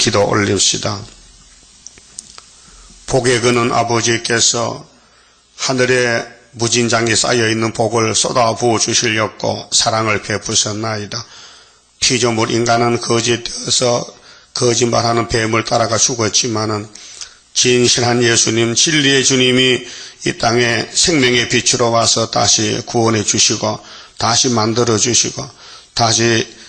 기도 올립시다. 복에 그는 아버지께서 하늘에 무진장이 쌓여있는 복을 쏟아부어 주시려고 사랑을 베푸셨나이다. 피조물 인간은 거짓되어서 거짓말하는 뱀을 따라가 죽었지만은 진실한 예수님, 진리의 주님이 이 땅에 생명의 빛으로 와서 다시 구원해 주시고 다시 만들어 주시고 다시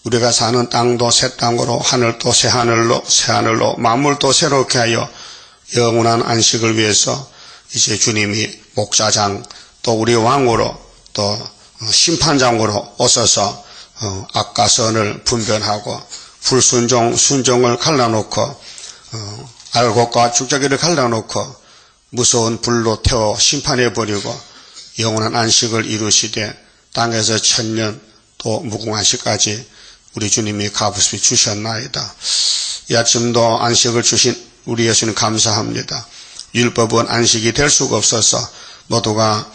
우리가 사는 땅도 새 땅으로 하늘도 새 하늘로 만물도 새롭게 하여 영원한 안식을 위해서 이제 주님이 목자장 또 우리 왕으로 또 심판장으로 오셔서 악과 선을 분별하고 불순종 순종을 갈라놓고 알곡과 죽자기를 갈라놓고 무서운 불로 태워 심판해버리고 영원한 안식을 이루시되 땅에서 천년 또 무궁한시까지 우리 주님이 값없이 주셨나이다. 이 아침도 안식을 주신 우리 예수님 감사합니다. 율법은 안식이 될 수가 없어서 모두가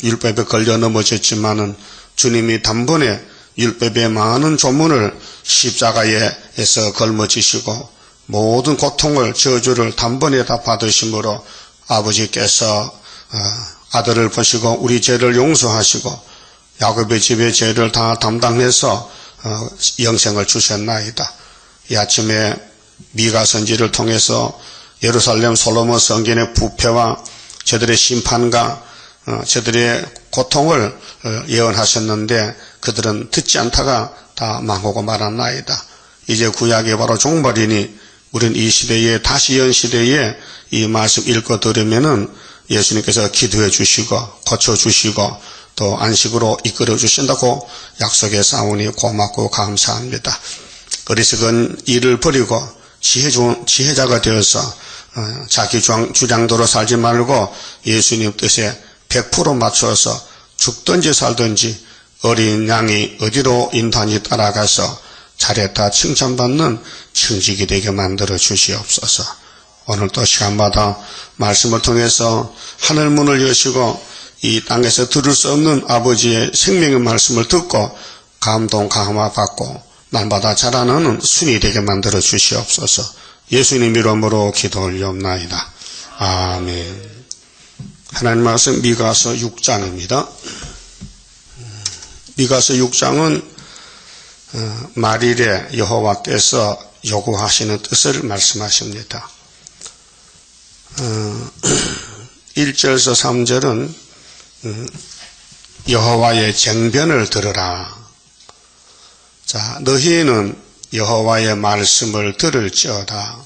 율법에 걸려 넘어졌지만은 주님이 단번에 율법의 많은 조문을 십자가에서 걸머지시고 모든 고통을 저주를 단번에 다 받으심으로 아버지께서 아들을 보시고 우리 죄를 용서하시고 야곱의 집의 죄를 다 담당해서 영생을 주셨나이다. 이 아침에 미가 선지를 통해서 예루살렘 솔로몬 성전의 부패와 저들의 심판과 저들의 고통을 예언하셨는데 그들은 듣지 않다가 다 망하고 말았나이다. 이제 구약이 바로 종말이니 우리는 이 시대에 다시 연 시대에 이 말씀 읽고 들으면은 예수님께서 기도해 주시고 고쳐 주시고 또 안식으로 이끌어 주신다고 약속해 싸우니 고맙고 감사합니다. 어리석은 일을 버리고 지혜자가 되어서 자기 주장대로 살지 말고 예수님 뜻에 100% 맞춰서 죽든지 살든지 어린 양이 어디로 인도하는지 따라가서 잘했다 칭찬받는 청직이 되게 만들어 주시옵소서. 오늘도 시간마다 말씀을 통해서 하늘문을 여시고 이 땅에서 들을 수 없는 아버지의 생명의 말씀을 듣고 감동 감화 받고 날마다 자라나는 순이 되게 만들어 주시옵소서. 예수님 이름으로 기도 올리옵나이다. 아멘. 하나님 말씀 미가서 6장입니다. 미가서 6장은 말일에 여호와께서 요구하시는 뜻을 말씀하십니다. 1절에서 3절은 여호와의 쟁변을 들으라. 자, 너희는 여호와의 말씀을 들을지어다.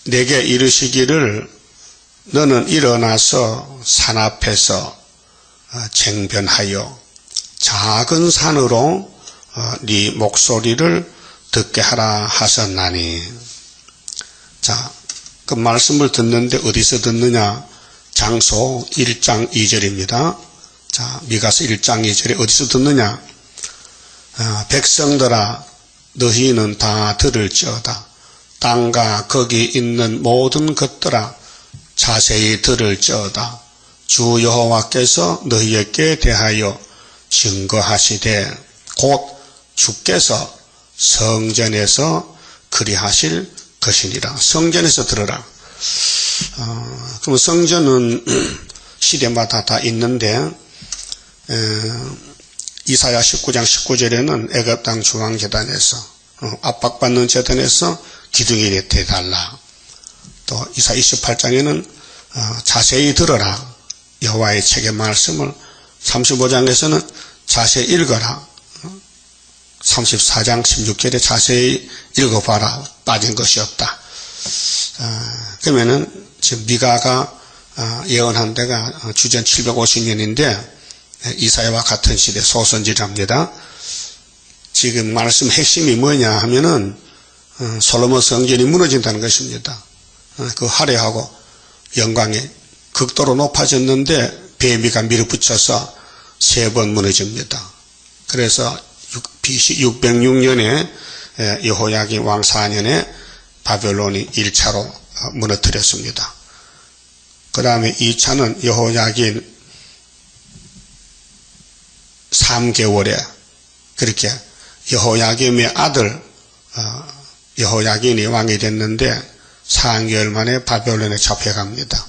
내게 이르시기를 너는 일어나서 산 앞에서 쟁변하여 작은 산으로 네 목소리를 듣게 하라 하셨나니. 자, 그 말씀을 듣는데 어디서 듣느냐? 장소 1장 2절입니다. 자, 미가서 1장 2절에 어디서 듣느냐? 백성들아 너희는 다 들을지어다. 땅과 거기 있는 모든 것들아 자세히 들을지어다. 주 여호와께서 너희에게 대하여 증거하시되 곧 주께서 성전에서 그리하실 것이니라. 성전에서 들으라. 그럼 성전은 시대마다 다 있는데 이사야 19장 19절에는 애굽 땅 중앙재단에서 압박받는 재단에서 기둥이 대달라. 또 이사 28장에는 자세히 들어라. 여호와의 책의 말씀을 35장에서는 자세히 읽어라. 34장 16절에 자세히 읽어봐라. 빠진 것이 없다. 그러면은 지금 미가가 예언한 데가 주전 750년인데 이사야와 같은 시대 소선지랍니다. 지금 말씀 핵심이 뭐냐 하면은 솔로몬 성전이 무너진다는 것입니다. 그 화려하고 영광이 극도로 높아졌는데 뱀이가 밀어붙여서 3번 무너집니다. 그래서 BC 606년에 여호야긴 왕 4년에 바벨론이 1차로 무너뜨렸습니다. 그 다음에 2차는 여호야긴 3개월에 그렇게 여호야김의 아들 여호야긴이 왕이 됐는데 4개월 만에 바벨론에 잡혀갑니다.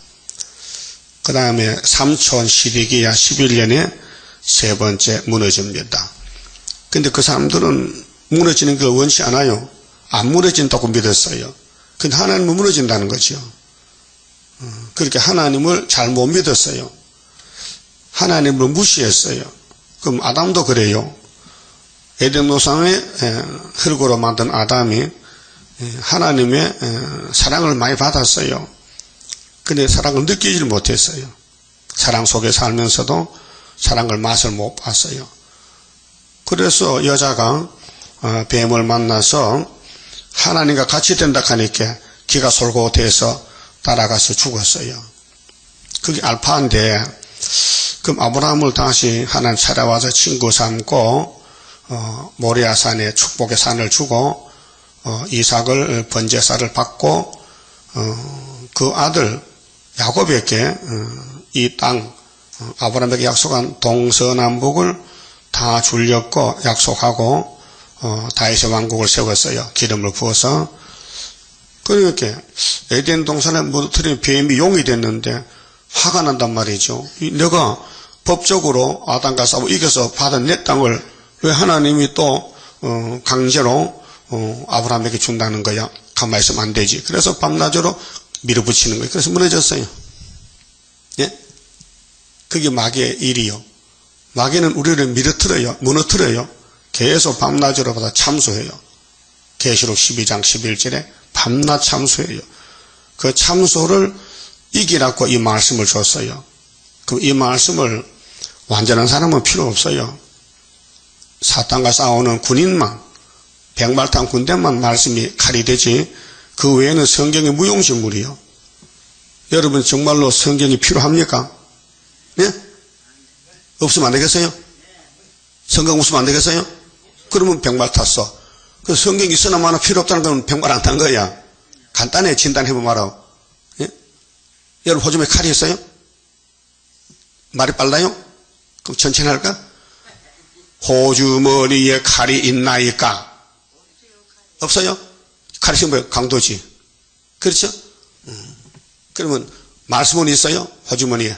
그 다음에 삼촌 시디기야 11년에 세 번째 무너집니다. 근데 그 사람들은 무너지는 걸 원치 않아요. 안 무너진다고 믿었어요. 근데 하나님은 무너진다는 거죠. 그렇게 하나님을 잘 못 믿었어요. 하나님을 무시했어요. 그럼 아담도 그래요. 에덴 동산에 흙으로 만든 아담이 하나님의 사랑을 많이 받았어요. 근데 사랑을 느끼질 못했어요. 사랑 속에 살면서도 사랑을 맛을 못 봤어요. 그래서 여자가 뱀을 만나서 하나님과 같이 된다 하니까 기가 솔곳해서 따라가서 죽었어요. 그게 알파인데, 그럼 아브라함을 다시 하나님 찾아와서 친구 삼고 모리아산에 축복의 산을 주고 이삭을 번제사를 받고 그 아들 야곱에게 이 땅 아브라함에게 약속한 동서남북을 다 줄렸고 약속하고 다윗의 왕국을 세웠어요. 기름을 부어서. 그러니까 에덴 동산에 무너뜨린 뱀이 용이 됐는데 화가 난단 말이죠. 내가 법적으로 아담과 싸워 이겨서 받은 내 땅을 왜 하나님이 또 강제로 아브라함에게 준다는 거야. 가만히 있으면 안 되지. 그래서 밤낮으로 밀어붙이는 거예요. 그래서 무너졌어요. 예? 그게 마귀의 일이요. 마귀는 우리를 무너뜨려요. 계속 밤낮으로보다 참수해요. 계시록 12장 11절에 밤낮 참수해요. 그 참수를 이기라고 이 말씀을 줬어요. 그럼 이 말씀을 완전한 사람은 필요 없어요. 사탄과 싸우는 군인만, 백말탄 군대만 말씀이 칼이 되지 그 외에는 성경이 무용지물이요. 여러분 정말로 성경이 필요합니까? 네? 없으면 안 되겠어요? 성경 없으면 안 되겠어요? 그러면 백말 탔어. 그 성경이 있으나 마나 필요 없다는 건 백말 안 탄 거야. 간단해 진단해보마라. 예? 여러분 호주머니에 칼이 있어요? 말이 빨라요? 그럼 천천히 할까? 호주머니에 칼이 있나이까? 없어요? 칼이 있으면 뭐예요? 강도지. 그렇죠? 그러면 말씀은 있어요? 호주머니에.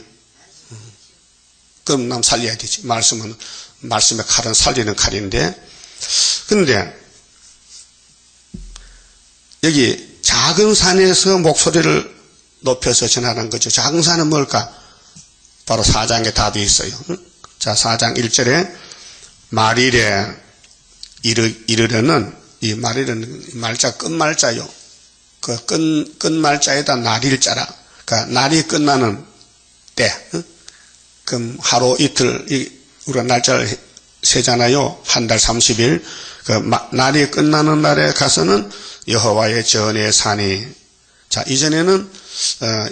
그럼 남 살려야 되지. 말씀의 칼은 살리는 칼인데. 근데 여기 작은 산에서 목소리를 높여서 전하는 거죠. 작은 산은 뭘까? 바로 4장에 답이 있어요. 자, 4장 1절에 말일에 이르려는 이 말일은 말자 끝말자요. 그 끝말자에다 날일자라. 그러니까 날이 끝나는 때. 그럼 하루 이틀 우리가 날짜를 세잖아요. 한 달 30일. 그 날이 끝나는 날에 가서는 여호와의 전의 산이. 자, 이전에는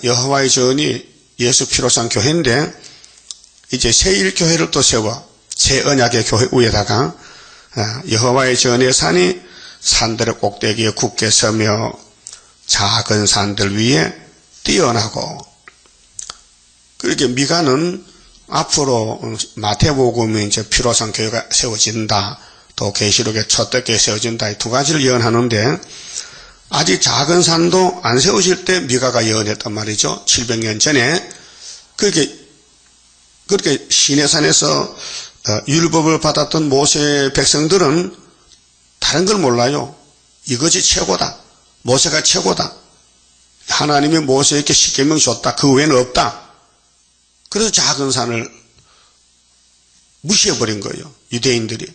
여호와의 전이 예수 피로상 교회인데 이제 새1교회를 또 세워. 새 언약의 교회 위에다가 여호와의 전의 산이 산들의 꼭대기에 굳게 서며 작은 산들 위에 뛰어나고. 그렇게 미가는 앞으로 마태복음이 이제 피로상 교회가 세워진다. 또 계시록에 초대교회 세워진다. 이 두 가지를 예언하는데 아직 작은 산도 안 세워질 때 미가가 예언했단 말이죠. 700년 전에. 그렇게 시내산에서 율법을 받았던 모세의 백성들은 다른 걸 몰라요. 이것이 최고다. 모세가 최고다. 하나님이 모세에게 십계명 줬다. 그 외에는 없다. 그래서 작은 산을 무시해버린 거예요. 유대인들이.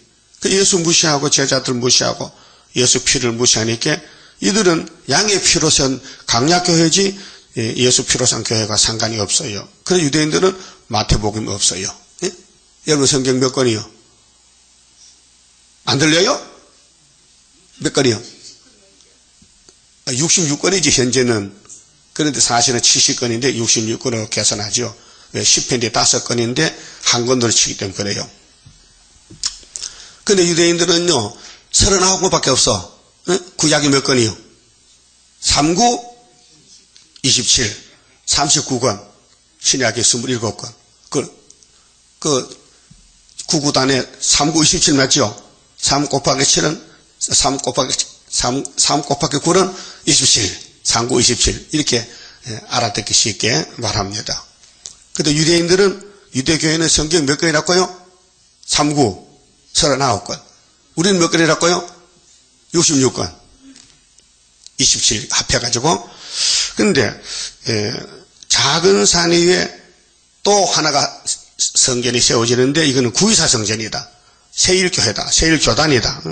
예수 무시하고 제자들 무시하고 예수 피를 무시하니까 이들은 양의 피로 선 강약교회지 예수 피로 산 교회가 상관이 없어요. 그래서 유대인들은 마태복음이 없어요. 예? 여러분 성경 몇 권이요? 안 들려요? 몇 권이요? 66권이지 현재는. 그런데 사실은 70권인데 66권으로 계산하죠. 10편인데 5권인데 한 권으로 치기 때문에 그래요. 근데 유대인들은요 39권밖에 없어. 구약이 몇 권이요? 39, 27, 39권. 신약이 27권. 그 9구단에 39, 27 맞죠? 3 곱하기 7은 3 곱하기 3 곱하기 9는 27, 3, 9, 27 이렇게 알아듣기 쉽게 말합니다. 근데 유대교회는 성경 몇 권이라고요? 3, 9, 39권. 우리는 몇 권이라고요? 66권. 27 합해가지고. 근데 작은 산 위에 또 하나가 성전이 세워지는데 이거는 구이사 성전이다. 세일교회다. 세일교단이다.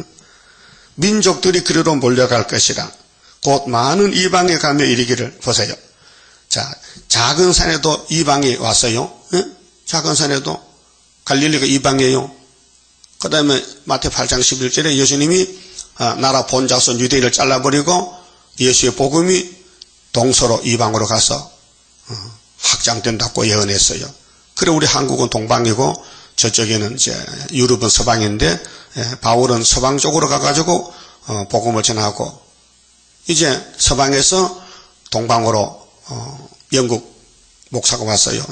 민족들이 그리로 몰려갈 것이라. 곧 많은 이방에 가며 이르기를. 보세요. 자, 작은 산에도 이방이 왔어요. 작은 산에도 갈릴리가 이방이에요. 그 다음에 마태 8장 11절에 예수님이 나라 본자손 유대인을 잘라버리고 예수의 복음이 동서로 이방으로 가서 확장된다고 예언했어요. 그래 우리 한국은 동방이고 저쪽에는 이제 유럽은 서방인데 바울은 서방 쪽으로 가가지고 복음을 전하고 이제 서방에서 동방으로 영국 목사가 왔어요.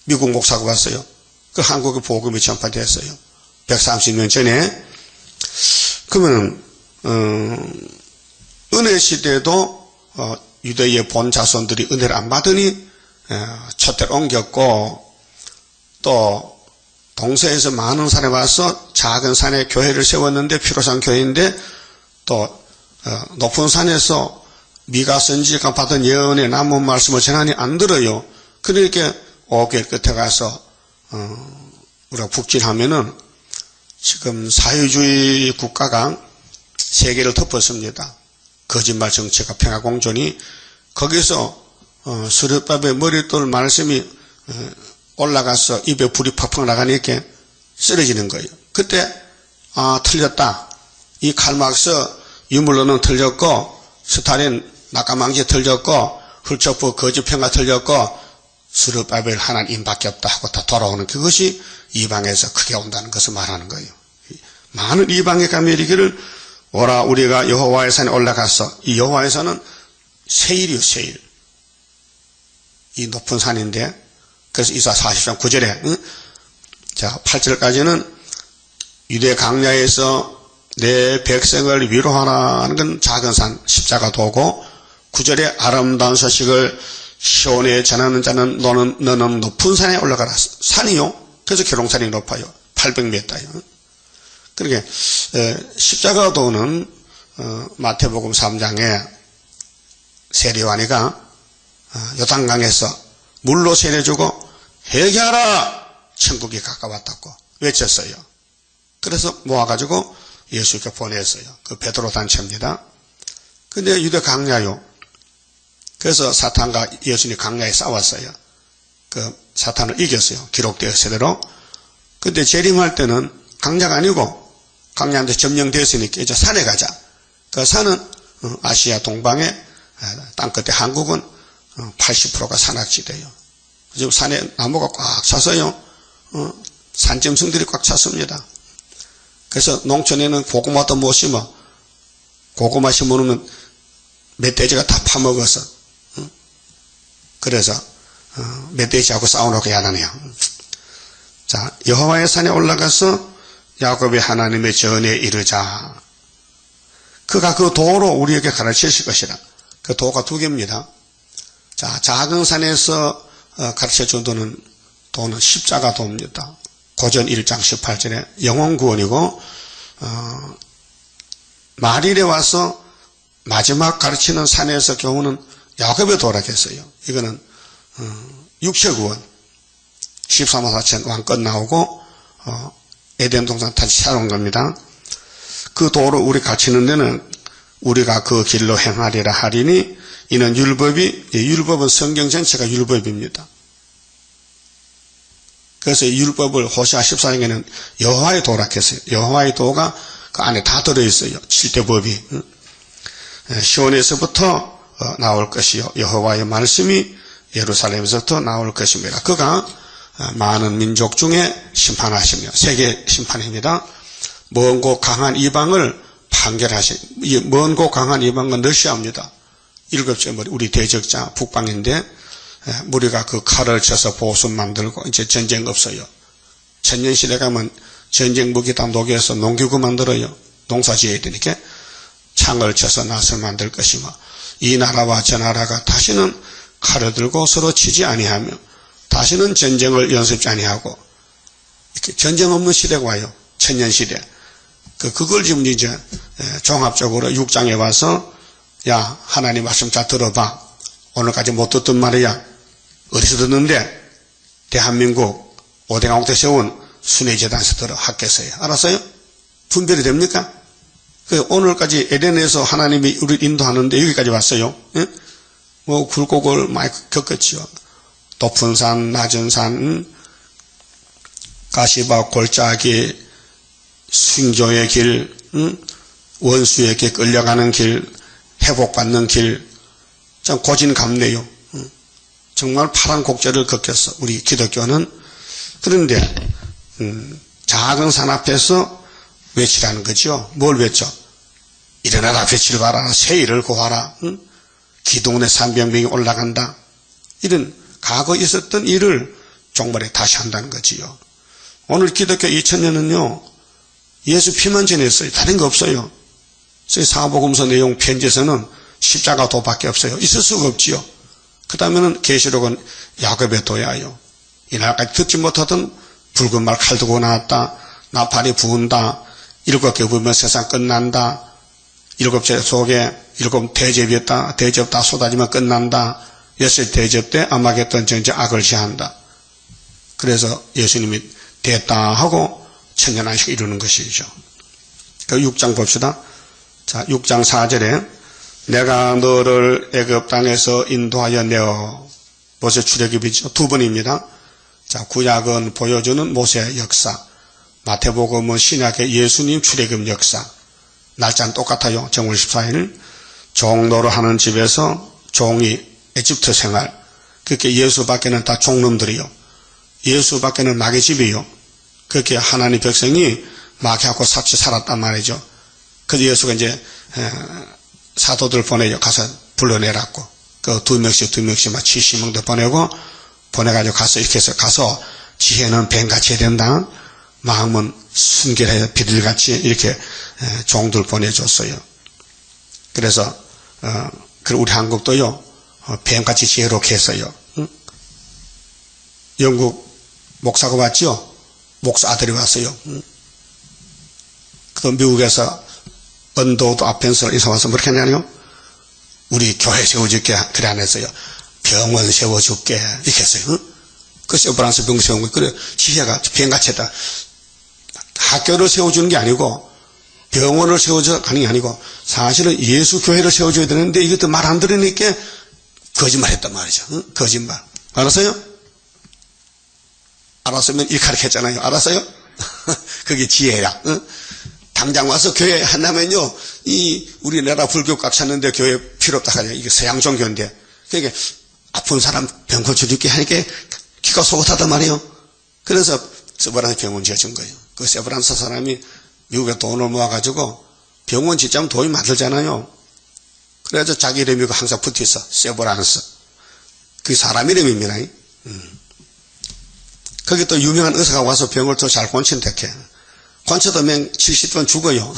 미국 목사가 왔어요. 그 한국의 복음이 전파됐어요. 130년 전에. 그러면 은혜 시대도 유대의 본 자손들이 은혜를 안 받으니 촛대를 옮겼고 또 동서에서 많은 산에 와서 작은 산에 교회를 세웠는데 피로산 교회인데 또 높은 산에서 미가 선지가 받은 예언의 남은 말씀을 전하니 안 들어요. 그러니까 5개월 끝에 가서 우리가 북진하면은 지금 사회주의 국가가 세계를 덮었습니다. 거짓말 정치가 평화공존이 거기서 수렵밥에 머릿돌 말씀이 올라가서 입에 불이 팍팍 나가니까 쓰러지는 거예요. 그때 틀렸다. 이 칼막스 유물론은 틀렸고 스탈린 낙가망지 틀렸고 훌초프 거짓평가 틀렸고 수르바벨 하나님밖에 없다 하고 다 돌아오는 그것이 이방에서 크게 온다는 것을 말하는 거예요. 많은 이방에 가며 이르기를 오라 우리가 여호와의 산에 올라가서 이 여호와의 산은 세일이요 세일. 이 높은 산인데 그래서 이사 40장 9절에 자 8절까지는 유대 강야에서 내 백성을 위로하라는 건 작은 산 십자가 도고 9절에 아름다운 소식을 시온에 전하는 자는 너는 높은 산에 올라가라. 산이요. 그래서 계룡산이 높아요. 800m요. 그러니까 십자가도는 마태복음 3장에 세례요한이가 요단강에서 물로 세례주고 회개하라 천국이 가까웠다고 외쳤어요. 그래서 모아가지고 예수께 보냈어요. 그 베드로 단체입니다. 근데 유대 강야요. 그래서 사탄과 예수님이 강야에 싸웠어요. 그 사탄을 이겼어요. 기록되었을 대로. 근데 재림할 때는 강야가 아니고 강야한테 점령되었으니까 이제 산에 가자. 그 산은 아시아 동방의 땅끝에 한국은 80%가 산악지대예요. 지금 산에 나무가 꽉 찼어요. 산짐승들이 꽉 찼습니다. 그래서 농촌에는 고구마도 못 심어. 고구마 심어놓으면 멧돼지가 다 파먹어서. 그래서 멧돼지하고 싸우놓고 야단해요. 자, 여호와의 산에 올라가서 야곱의 하나님의 전에 이르자. 그가 그 도로 우리에게 가르치실 것이라. 그 도가 두 개입니다. 자, 작은 산에서 가르쳐준 도는 십자가 도입니다. 고전 1장 18절에 영혼 구원이고 말일에 와서 마지막 가르치는 산에서 교훈은 야곱의 도라 했어요. 이거는 육체 구원 13만 4천 왕끝 나오고 에덴 동산 다시 살아온 겁니다. 그 도로 우리 가르치는 데는 우리가 그 길로 행하리라 하리니 이는 율법은 성경 전체가 율법입니다. 그래서 율법을 호시아 14장에는 여호와의 도라 했어요. 여호와의 도가 그 안에 다 들어있어요. 7대 법이. 시온에서부터 나올 것이요. 여호와의 말씀이 예루살렘에서부터 나올 것입니다. 그가 많은 민족 중에 심판하시며 세계 심판입니다. 먼 곳 강한 이방을 판결하신 먼 곳 강한 이방은 러시아입니다. 7째 머리 우리 대적자 북방인데 우리가 그 칼을 쳐서 보수 만들고 이제 전쟁 없어요. 천년시대 가면 전쟁 무기 다 녹여서 농기구 만들어요. 농사 지어야 되니까 창을 쳐서 낫을 만들 것이며 이 나라와 저 나라가 다시는 칼을 들고 서로 치지 아니하며 다시는 전쟁을 연습지 아니하고 이렇게 전쟁 없는 시대가 와요. 천년시대. 그걸 지금 이제 종합적으로 6장에 와서 야 하나님 말씀 잘 들어봐. 오늘까지 못 듣던 말이야. 어디서 듣는데? 대한민국 오대강옥 때 세운 순회재단에서 들어 학교에서요. 알았어요? 분별이 됩니까? 오늘까지 에덴에서 하나님이 우리를 인도하는데 여기까지 왔어요. 예? 뭐 굴곡을 많이 겪었지요. 높은 산, 낮은 산, 가시밭, 골짜기, 숭조의 길, 원수에게 끌려가는 길, 회복받는 길, 참 고진감래요. 정말 파란 곡절을 겪었어. 우리 기독교는. 그런데 작은 산 앞에서 외치라는 거죠. 뭘 외쳐? 일어나라 빛을 발하라. 새 일을 구하라. 기도원의 산병병이 올라간다. 이런 과거에 있었던 일을 종말에 다시 한다는 거지요. 오늘 기독교 2000년은요. 예수 피만 전했어요. 다른 거 없어요. 사복음서 내용 편지에서는 십자가 도밖에 없어요. 있을 수가 없지요. 그 다음에는 계시록은 야곱의 도야요. 이날까지 듣지 못하던 붉은 말 칼 들고 나왔다. 나팔이 부은다. 7개 부으면 세상 끝난다. 7째 속에 7 대접이었다. 대접 다 쏟아지면 끝난다. 6 대접 때 아마겟돈 전쟁 악을 시한다. 그래서 예수님이 됐다 하고 천년안식을 이루는 것이죠. 그 6장 봅시다. 자, 6장 4절에 내가 너를 애굽 땅에서 인도하여 내어. 모세 출애굽이죠. 두 번입니다. 자, 구약은 보여주는 모세의 역사, 마태복음은 신약의 예수님 출애굽 역사. 날짜는 똑같아요. 정월 14일. 종노를 하는 집에서 종이 에집트 생활. 그렇게 예수밖에는 다 종놈들이요. 예수밖에는 마귀 집이요. 그렇게 하나님 백성이 마귀하고 같이 살았단 말이죠. 그래서 예수가 이제 사도들 보내요. 가서 불러내라고. 그 2명씩 막 70명도 보내가지고 가서 이렇게 해서 가서 지혜는 뱀같이 해야 된다. 마음은 순결해야 비둘같이 이렇게 종들 보내줬어요. 그래서 우리 한국도요. 뱀같이 지혜롭게 했어요. 응? 영국 목사가 왔죠. 목사 아들이 왔어요. 응? 그 미국에서 언더우드 아펜스를 인사 와서 뭐렇게 하냐요? 우리 교회 세워줄게. 그래 안 했어요. 병원 세워줄게. 이렇게 했어요. 응? 그 세브란스 병 세운 거. 그래, 지혜가 뱀같이 했다. 학교를 세워주는 게 아니고, 병원을 세워줘 하는 게 아니고, 사실은 예수 교회를 세워줘야 되는데, 이것도 말 안 들으니까 거짓말 했단 말이죠. 응? 거짓말. 알았어요? 알았으면 이렇게 했잖아요. 알았어요? 그게 지혜야. 응? 당장 와서 교회 한다면요, 우리나라 불교 꽉 찼는데 교회 필요 없다 하냐. 이게 서양 종교인데. 그러니까 아픈 사람 병 고쳐줄게 하니까 기가 속았단 말이에요. 그래서 세브란스 병원 지어준 거예요. 그 세브란스 사람이 미국에 돈을 모아가지고 병원 짓자면 돈이 만들잖아요. 그래서 자기 이름이 항상 붙어 있어. 세브란스. 그게 사람 이름입니다. 거기 또 유명한 의사가 와서 병을 더 잘 고친댔게. 고쳐도면 70번 죽어요.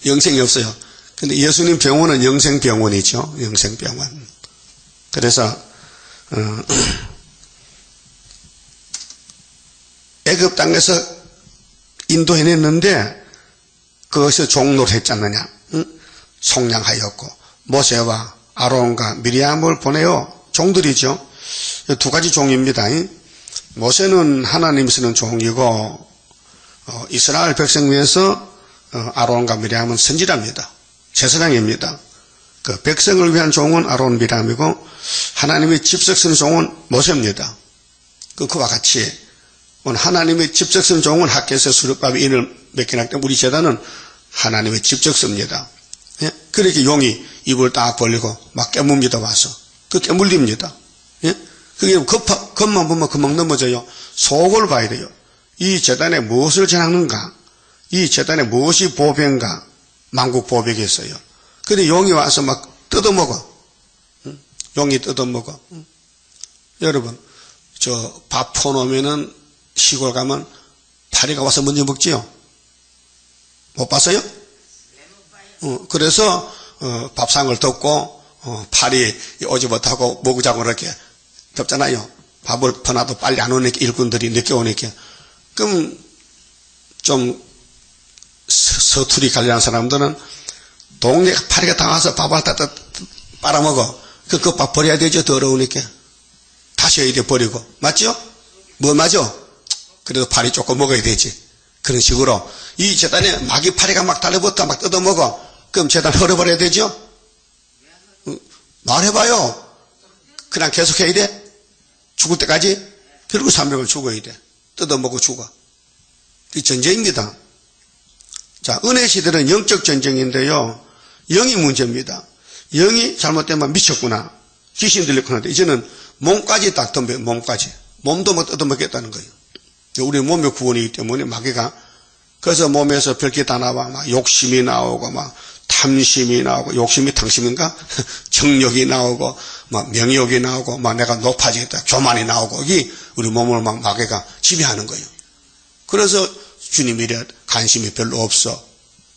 영생이 없어요. 근데 예수님 병원은 영생병원이죠. 영생병원. 그래서 애굽 땅에서 인도해냈는데 그것을 종로를 했지 않느냐. 속량하였고 모세와 아론과 미리암을 보내어 종들이죠. 두 가지 종입니다. 모세는 하나님이 쓰는 종이고 이스라엘 백성 위해서 아론과 미리암은 선지자입니다. 제사장입니다. 그 백성을 위한 종은 아론 미리암이고 하나님의 직접 쓰는 종은 모세입니다. 그와 같이 하나님의 직접 쓰는 종은 학교에서 수렵밥이 인을 맡기나 때문에 우리 제단은 하나님의 직접 씁니다. 예? 그렇게 용이 입을 딱 벌리고 막 깨물니다 와서 그 깨물립니다. 예? 그게 겉만 보면 금방 넘어져요. 속을 봐야 돼요. 이 제단에 무엇을 전하는가? 이 제단에 무엇이 보배인가? 만국 보배가 있어요. 근데 용이 와서 막 뜯어먹어. 용이 뜯어먹어. 여러분, 밥 퍼놓으면은 시골 가면 파리가 와서 먼저 먹지요? 못 봤어요? 그래서 밥상을 덮고 팔이 오지 못하고 먹자고 이렇게 덮잖아요. 밥을 퍼놔도 빨리 안 오니까 일꾼들이 늦게 오니까. 그럼 좀 서투리 관리하는 사람들은 동네 파리가 다 와서 밥을 다 빨아먹어. 그 밥 버려야 되죠. 더러우니까. 다시 해야 돼, 버리고. 맞죠? 뭐 맞죠? 그래도 파리 조금 먹어야 되지. 그런 식으로 이 제단에 마귀 파리가 막 달려붙어 막 뜯어먹어. 그럼 제단 헐어버려야 되죠? 말해봐요. 그냥 계속 해야 돼? 죽을 때까지? 결국 300을 죽어야 돼. 뜯어먹고 죽어. 이 전쟁입니다. 자, 은혜 시대는 영적 전쟁인데요. 영이 문제입니다. 영이 잘못되면 미쳤구나. 귀신 들렸구나. 이제는 몸까지 딱 덤벼, 몸까지. 몸도 뭐 뜯어먹겠다는 거예요. 우리 몸의 구원이기 때문에 마귀가. 그래서 몸에서 별게 다 나와. 막 욕심이 나오고, 막 탐심이 나오고, 욕심이 탐심인가? 정욕이 나오고, 막 명욕이 나오고, 막 내가 높아지겠다. 교만이 나오고, 이게 우리 몸을 막 마귀가 지배하는 거예요. 그래서 주님이 이래 관심이 별로 없어.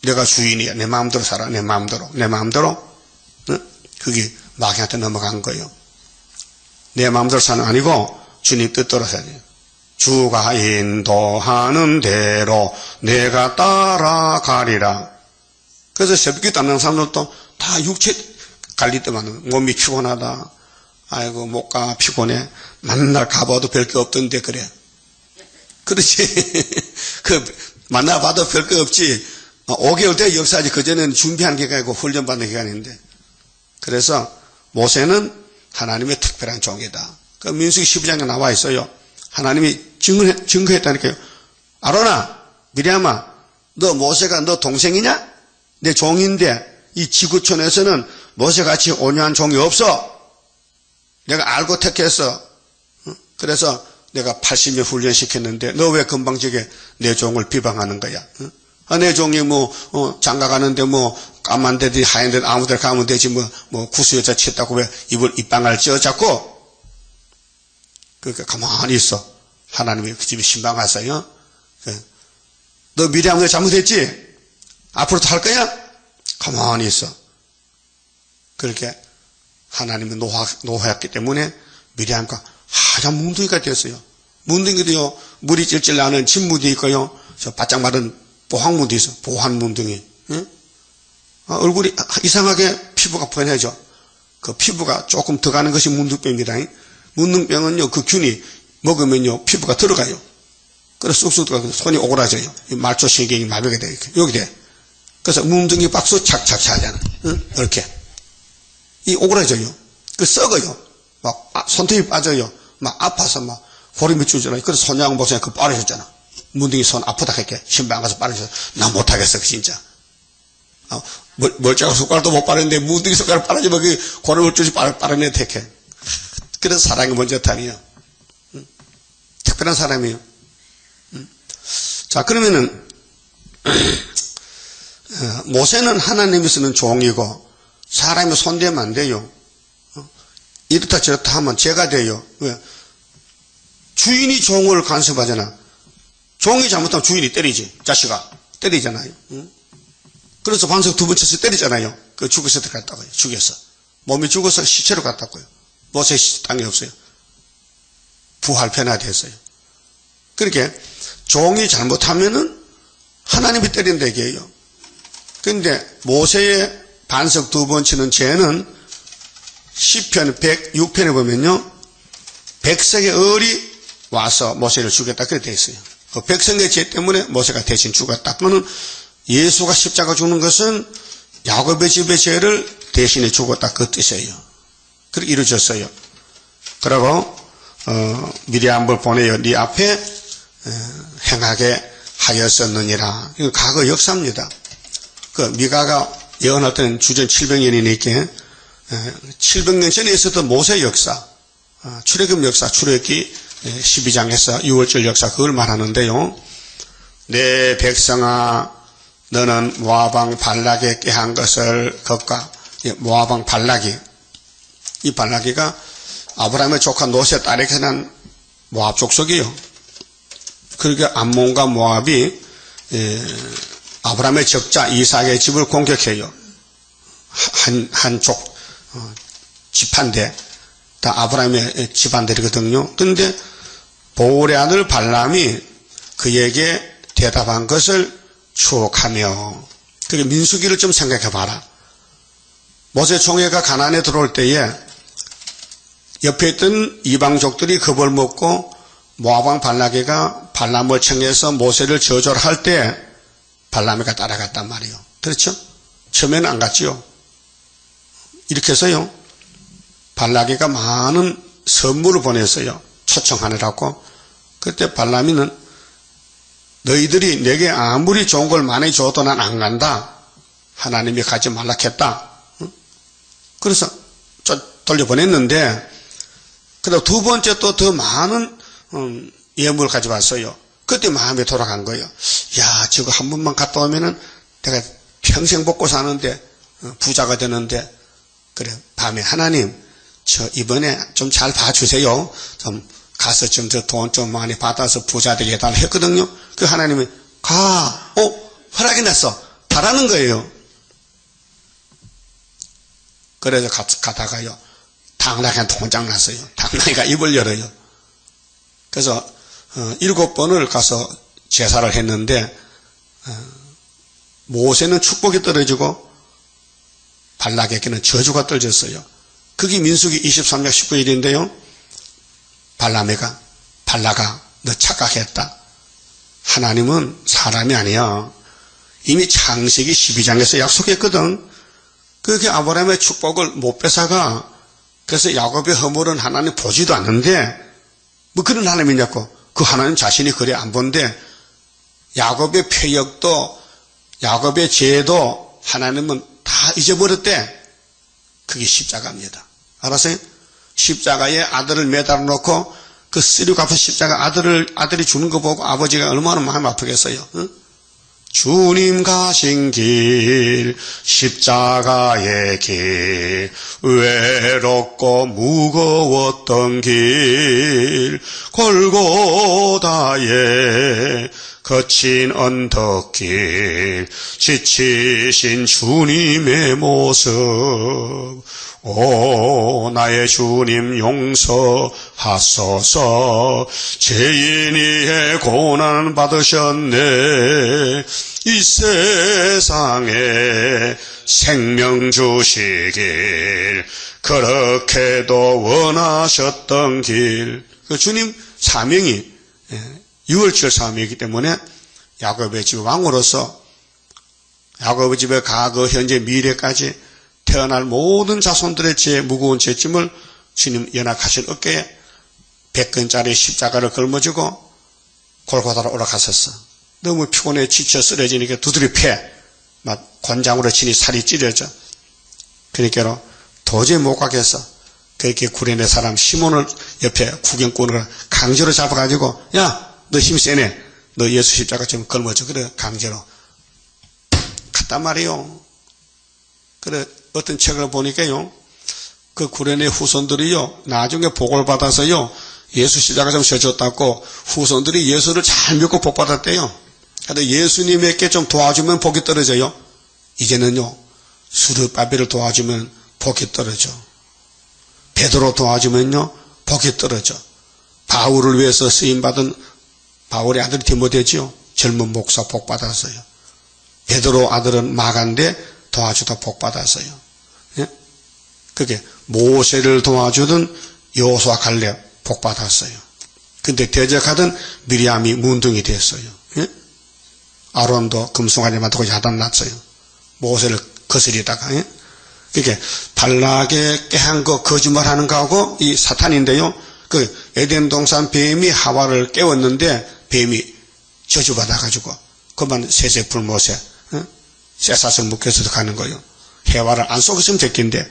내가 주인이야. 내 마음대로 살아. 내 마음대로. 내 마음대로. 응? 그게 마귀한테 넘어간 거예요. 내 마음대로 사는 아니고 주님 뜻대로 살아야 돼요. 주가 인도하는 대로 내가 따라가리라. 그래서 새벽에 닦는 사람들도 다 육체 관리 때만 몸이 피곤하다. 아이고 못 가 피곤해. 만날 가봐도 별 게 없던데 그래. 그렇지. 만나봐도 별 게 없지. 5개월 돼 역사지. 그전에는 준비하는 기간이고 훈련받는 기간인데. 그래서 모세는 하나님의 특별한 종이다. 그 민수기 12장에 나와 있어요. 하나님이 증거했다니까요. 아론아, 미리암아, 너 모세가 너 동생이냐? 내 종인데 이 지구촌에서는 모세같이 온유한 종이 없어. 내가 알고 택했어. 그래서 내가 80년 훈련시켰는데 너 왜 금방지게 내 종을 비방하는 거야? 내 종이 장가 가는데 까만데도 하얀데 아무데나 가면 되지 구수 여자 쳤다고 왜 입방아를 찌어잡고. 그러니까 가만히 있어. 하나님이 그 집에 신방하세요. 너 미리암 너 잘못했지? 앞으로도 할 거야? 가만히 있어. 그렇게 하나님은 노하였기 때문에 미리암과 하얀 뭉둥이가 되었어요. 뭉둥이도요, 물이 찔찔 나는 진무도 있고요, 저 바짝 마른 보황무도 있어. 보한 뭉둥이. 응? 얼굴이 이상하게 피부가 뻔해져. 그 피부가 조금 더 가는 것이 문둥병입니다. 문둥병은요, 그 균이 먹으면요, 피부가 들어가요. 그래서 쑥쑥 들어가서 손이 오그라져요. 말초신경이 마비가 돼. 여기 돼. 그래서 뭉둥이 박수 착착 하잖아. 응? 이렇게. 이 오그라져요. 썩어요. 막, 손톱이 빠져요. 막 아파서 막, 고름이 쭈잖아요. 그래서 손양 목사님 그거 빠르셨잖아. 문둥이 손 아프다 했게. 신방 가서 빠르셨어. 나 못하겠어, 진짜. 멀쩡한 손가락도 못 빠르는데, 문둥이 손가락 빠르지면 그 고름을 쭈지 빠르네, 택해. 그래서 사랑이 먼저 타니요. 응? 특별한 사람이에요. 응? 자, 그러면은, 모세는 하나님이 쓰는 종이고, 사람이 손대면 안 돼요. 이렇다 저렇다 하면 죄가 돼요. 왜? 주인이 종을 간섭하잖아. 종이 잘못하면 주인이 때리지. 자식아. 때리잖아요. 응? 그래서 반석 2번 쳐서 때리잖아요. 그 죽어서 들어갔다고요. 죽였어. 몸이 죽어서 시체로 갔다고요. 모세 땅에 없어요. 부활변화됐어요. 그렇게 종이 잘못하면은 하나님이 때린다 얘기예요. 그런데 모세의 반석 2번 치는 죄는 시편 106편에 보면요, 백성의 을이 와서 모세를 죽였다 그렇게 되어 있어요. 그 백성의 죄 때문에 모세가 대신 죽었다. 그러면 예수가 십자가 죽는 것은 야곱의 집의 죄를 대신해 죽었다 그 뜻이에요. 그렇게 이루어졌어요. 그리고 미리암을 보내어 네 앞에 행하게 하였었느니라. 이건 과거 역사입니다. 그 미가가 예언할 때는 주전 700년이니까 700년 전에 있었던 모세 역사, 출애굽 역사, 출애굽기 12장에서 6월절 역사 그걸 말하는데요. 내 백성아, 너는 모압왕 발락에 꾀한 것을 걷가. 모압왕 발락이, 이 발락이가 아브라함의 조카 노세 딸에게 난 모압 족속이에요. 그러니까 암몬과 모압이 아브라함의 적자 이삭의 집을 공격해요. 한쪽 집안데 다 아브라함의 집안들이거든요. 그런데 보올의 아들 발람이 그에게 대답한 것을 추억하며, 그게 민수기를 좀 생각해 봐라. 모세 총회가 가나안에 들어올 때에 옆에 있던 이방족들이 겁을 먹고 모압왕 발락이가 발람을 청해서 모세를 저주할 때 발람이가 따라갔단 말이에요. 그렇죠? 처음에는 안 갔지요. 이렇게 해서요, 발락이가 많은 선물을 보냈어요. 초청하느라고. 그때 발람이는 너희들이 내게 아무리 좋은 걸 많이 줘도 난 안 간다. 하나님이 가지 말라 했다. 그래서 돌려보냈는데, 그다음 두 번째 또 더 많은 예물을 가져왔어요. 그때 마음이 돌아간 거예요. 야, 저거 한 번만 갔다 오면은 내가 평생 먹고 사는데, 부자가 되는데, 그래, 밤에 하나님, 저 이번에 좀 잘 봐주세요. 좀 가서 좀 저 돈 좀 많이 받아서 부자 되게 해달라 했거든요. 그 하나님이 가, 허락이 났어. 가라는 거예요. 그래서 가다가요, 당나귀가 통장 났어요. 당나귀가 입을 열어요. 그래서 7번을 가서 제사를 했는데 모세는 축복이 떨어지고 발락에게는 저주가 떨어졌어요. 그게 민수기 23장 19일인데요. 발락아 너 착각했다. 하나님은 사람이 아니야. 이미 창세기 12장에서 약속했거든. 그게 아브라함의 축복을 못 뺏어가. 그래서 야곱의 허물은 하나님 보지도 않는데 뭐 그런 하나님이냐고. 그 하나님 자신이 그래 안 본데 야곱의 패역도 야곱의 죄도 하나님은 다 잊어버렸대. 그게 십자가입니다. 알았어요? 십자가에 아들을 매달아 놓고 그 쓰리고 아픈 십자가 아들이 주는 거 보고 아버지가 얼마나 마음 아프겠어요. 응? 주님 가신 길, 십자가의 길, 외롭고 무거웠던 길, 골고다의 거친 언덕길, 지치신 주님의 모습. 오 나의 주님 용서하소서. 죄인의 고난 받으셨네. 이 세상에 생명 주시길 그렇게도 원하셨던 길. 그 주님 사명이 6월절 사명이기 때문에 야곱의 집 왕으로서 야곱의 집에 과거 현재 미래까지 태어날 모든 자손들의 죄, 무거운 죄짐을 주님 연약하신 어깨에 100근짜리 십자가를 걸머쥐고 골고다로 올라갔었어. 너무 피곤해 지쳐 쓰러지니까 두드려 패. 막 권장으로 치니 살이 찢어져. 그러니까 도저히 못 가겠어. 그렇게 구레네 사람 시몬을 옆에 구경꾼으로 강제로 잡아가지고, 야, 너 힘 세네. 너 예수 십자가 좀 걸머져. 그래, 강제로 갔단 말이요. 그래, 어떤 책을 보니까요, 그 구레네 후손들이요, 나중에 복을 받아서요, 예수 십자가 좀 져줬다고 후손들이 예수를 잘 믿고 복 받았대요. 근데 예수님에게 좀 도와주면 복이 떨어져요. 이제는요, 수르바벨을 도와주면 복이 떨어져. 베드로 도와주면요, 복이 떨어져. 바울을 위해서 쓰임받은 바울의 아들 디모데지요, 젊은 목사 복 받았어요. 베드로 아들은 마가인데 도와주다 복 받았어요. 예? 그게 모세를 도와주던 여호수아 갈렙 복 받았어요. 근데 대적하던 미리암이 문둥이 됐어요. 예? 아론도 금송아지 만들고 야단 났어요. 모세를 거스리다가. 예? 그게 발락에 깨한 거 거짓말하는 거하고 이 사탄인데요. 그 에덴 동산 뱀이 하와를 깨웠는데 뱀이 저주받아가지고 그만 세세불못에 쇠사슬 묶여서도 가는 거예요. 해와를 안 속였으면 됐긴데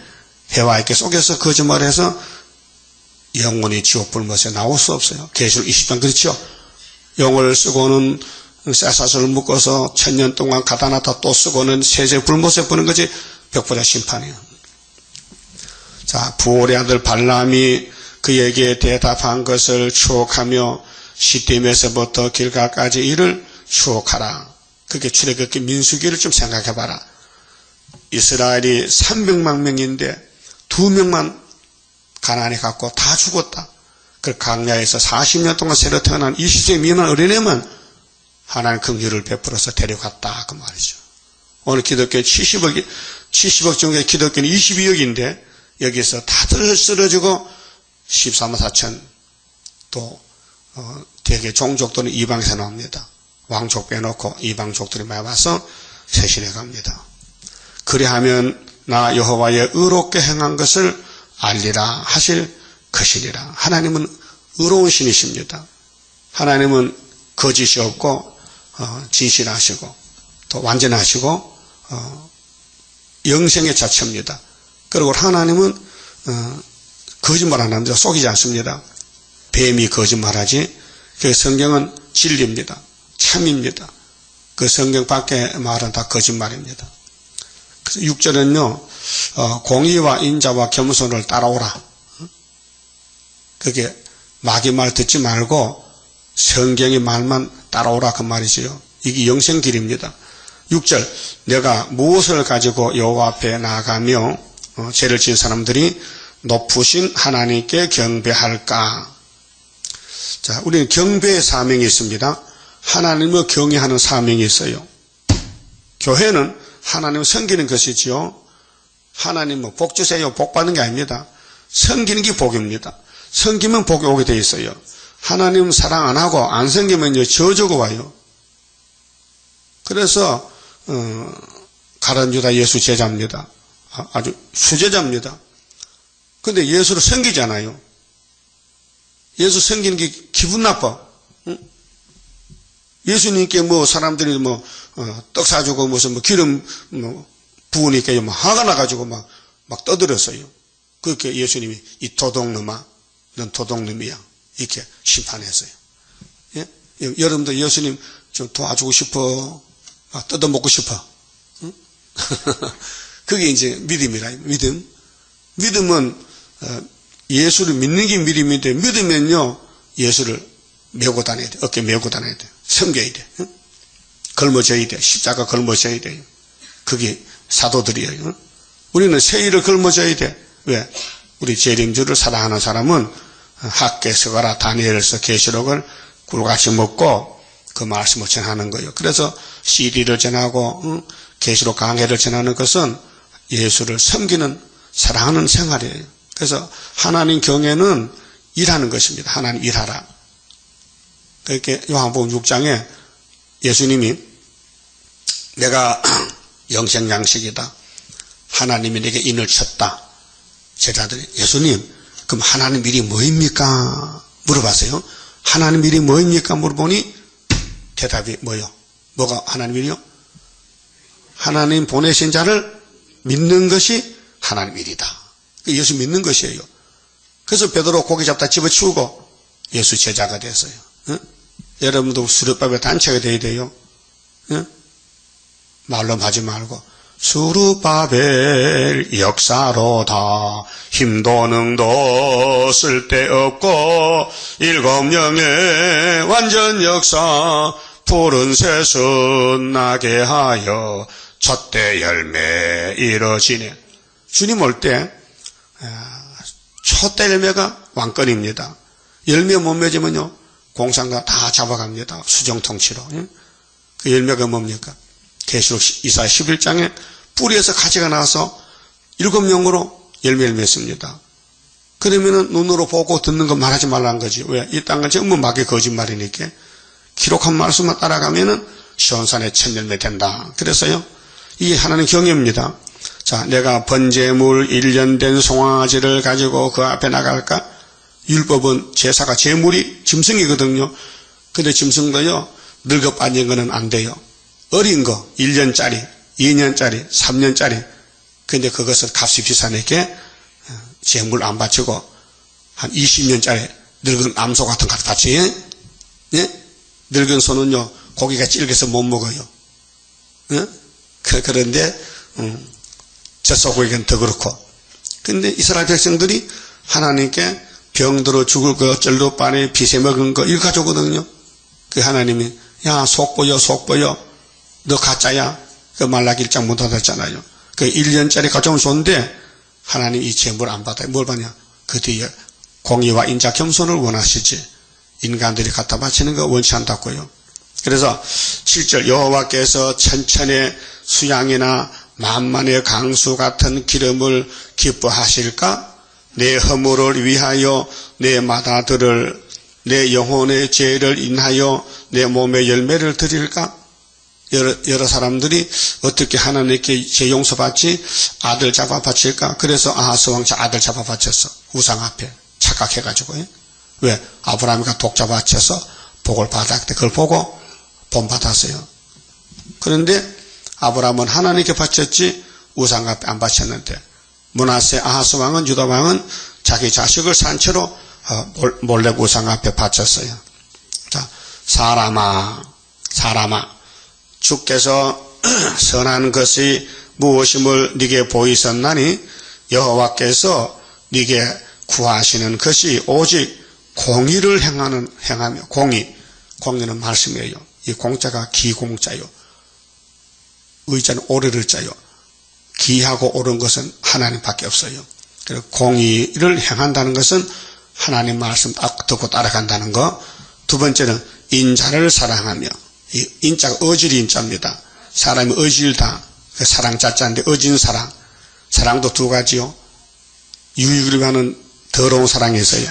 해와에게 속여서 거짓말해서 영원히 지옥불못에 나올 수 없어요. 계시록 20장 그렇죠. 용을 쓰고는 쇠사슬을 묶어서 1000년 동안 가다놨다 또 쓰고는 세세불못에 보는 거지 벽보자 심판이에요. 자, 부올의 아들 발람이 그에게 대답한 것을 추억하며 시딤에서부터 길가까지 이를 추억하라. 그게 출애굽기 민수기를 좀 생각해봐라. 이스라엘이 300만 명인데 2명만 가나안에 갔고 다 죽었다. 그 강야에서 40년 동안 새로 태어난 20세 미만 어린애만 하나님 긍휼을 베풀어서 데려갔다. 그 말이죠. 오늘 기독교 70억 정도의 기독교는 22억인데 여기서 다들 쓰러지고 13만 4천 또 대개 종족들은 이방에서 나옵니다. 왕족 빼놓고 이방족들이 많이 와서 세신해 갑니다. 그리하면 나 여호와의 의롭게 행한 것을 알리라 하실 것이리라. 하나님은 의로운 신이십니다. 하나님은 거짓이 없고 진실하시고 또 완전하시고 영생의 자체입니다. 그리고 하나님은 거짓말 안 합니다. 속이지 않습니다. 뱀이 거짓말하지 그 성경은 진리입니다. 참입니다. 그 성경 밖의 말은 다 거짓말입니다. 그래서 6절은요 공의와 인자와 겸손을 따라오라. 그게 마귀 말 듣지 말고 성경의 말만 따라오라 그 말이지요. 이게 영생길입니다. 6절 내가 무엇을 가지고 여호와 앞에 나아가며 죄를 지은 사람들이 높으신 하나님께 경배할까. 자, 우리는 경배의 사명이 있습니다. 하나님을 경외하는 사명이 있어요. 교회는 하나님을 섬기는 것이지요. 하나님은 복 주세요 복 받는 게 아닙니다. 섬기는 게 복입니다. 섬기면 복이 오게 돼 있어요. 하나님 사랑 안 하고 안 섬기면 저주가 와요. 그래서 가룟 유다 예수 제자입니다. 아주 수제자입니다. 근데 예수를 섬기잖아요. 예수 섬기는 게 기분 나빠. 응? 예수님께 사람들이 떡 사주고 무슨 기름 부으니까 화가 나가지고 막 떠들었어요. 그렇게 예수님이 이 도둑놈아, 넌 도둑놈이야. 이렇게 심판했어요. 예? 여러분도 예수님 좀 도와주고 싶어. 뜯어먹고 싶어. 응? 그게 이제 믿음이라. 믿음은 예수를 믿는 게 믿음인데 믿으면요 예수를 메고 다녀야 돼. 어깨 메고 다녀야 돼. 섬겨야 돼. 응? 걸머져야 돼. 십자가 걸머져야 돼요. 그게 사도들이에요. 응? 우리는 세일을 걸머져야 돼. 왜? 우리 재림주를 사랑하는 사람은 학개서가라 다니엘서 계시록을 꿀같이 먹고 그 말씀을 전하는 거예요. 그래서 CD를 전하고 계시록 강해를 전하는 것은 예수를 섬기는 사랑하는 생활이에요. 그래서 하나님 경외는 일하는 것입니다. 하나님 일하라. 그렇게 요한복음 6장에 예수님이 내가 영생양식이다. 하나님이 내게 인을 쳤다. 제자들이 예수님 그럼 하나님 일이 뭐입니까? 물어봤어요. 하나님 일이 뭐입니까? 물어보니 대답이 뭐요? 뭐가 하나님 일이요? 하나님 보내신 자를 믿는 것이 하나님 일이다. 예수 믿는 것이에요. 그래서 베드로 고기 잡다 집어치우고 예수 제자가 됐어요. 응? 여러분도 수르바벨 단체가 돼야 돼요. 응? 말로 하지 말고 수르바벨 역사로다 힘도 능도 쓸데없고 일곱 영의 완전 역사 푸른 새순 나게 하여 촛대 열매 이뤄지네. 주님 올 때 촛대 열매가 왕권입니다. 열매 못 맺으면요 공산가 다 잡아갑니다. 수정통치로. 그 열매가 뭡니까? 계시록 이사야 11장에 뿌리에서 가지가 나와서 7명으로 열매를 맺습니다. 그러면은 눈으로 보고 듣는 거 말하지 말라는 거지. 왜? 이 땅은 전부 마귀 거짓말이니까 기록한 말씀만 따라가면은 시온산에 첫 열매 된다. 그래서요 이게 하나님 경외입니다. 자, 내가 번제물 1년 된 송아지를 가지고 그 앞에 나갈까? 율법은 제사가 제물이 짐승이거든요. 근데 짐승도요 늙어 빠진 거는 안 돼요. 어린 거 1년짜리 2년짜리 3년짜리 근데 그것을 값이 비싸니까 제물 안 바치고 한 20년짜리 늙은 암소 같은 거 바치. 예? 늙은 소는요 고기가 질겨서 못 먹어요. 예? 그런데 젖소고기는 더 그렇고. 근데 이스라엘 백성들이 하나님께 병들어 죽을 거 쩔도빠네 피세 먹은 거 이거 가져오거든요. 그 하나님이 야 속 보여 너 가짜야. 그 말라기 1장 못 닫았잖아요. 그 1년짜리 가져오면 좋은데 하나님 이 재물 안 받아요. 뭘 받냐? 그 뒤에 공의와 인자 겸손을 원하시지 인간들이 갖다 바치는 거 원치 않다고요. 그래서 7절 여호와께서 천천의 수양이나 만만의 강수 같은 기름을 기뻐하실까? 내 허물을 위하여 내 마다들을 내 영혼의 죄를 인하여 내 몸의 열매를 드릴까? 여러 사람들이 어떻게 하나님께 죄 용서받지? 아들 잡아 바칠까? 그래서 아하스 왕 아들 잡아 바쳤어. 우상 앞에 착각해가지고요. 왜? 아브라함이가 독 잡아 바쳐서 복을 받았대. 그걸 보고 본 받았어요. 그런데 아브라함은 하나님께 바쳤지 우상 앞에 안 바쳤는데 므낫세 아하스 왕은 유다 왕은 자기 자식을 산채로 몰래 우상 앞에 바쳤어요. 자, 사람아 주께서 선한 것이 무엇임을 네게 보이셨나니 여호와께서 네게 구하시는 것이 오직 공의를 행하며 공의는 말씀이에요. 이 공자가 기공자요. 의자는 오르를 자요. 기하고 옳은 것은 하나님밖에 없어요. 그리고 공의를 행한다는 것은 하나님 말씀 딱 듣고 따라간다는 거. 두 번째는 인자를 사랑하며 이 인자가 어질 인자입니다. 사람이 어질다. 사랑 자자인데 어진 사랑. 사랑도 두 가지요. 유익을 위하는 더러운 사랑이 있어요.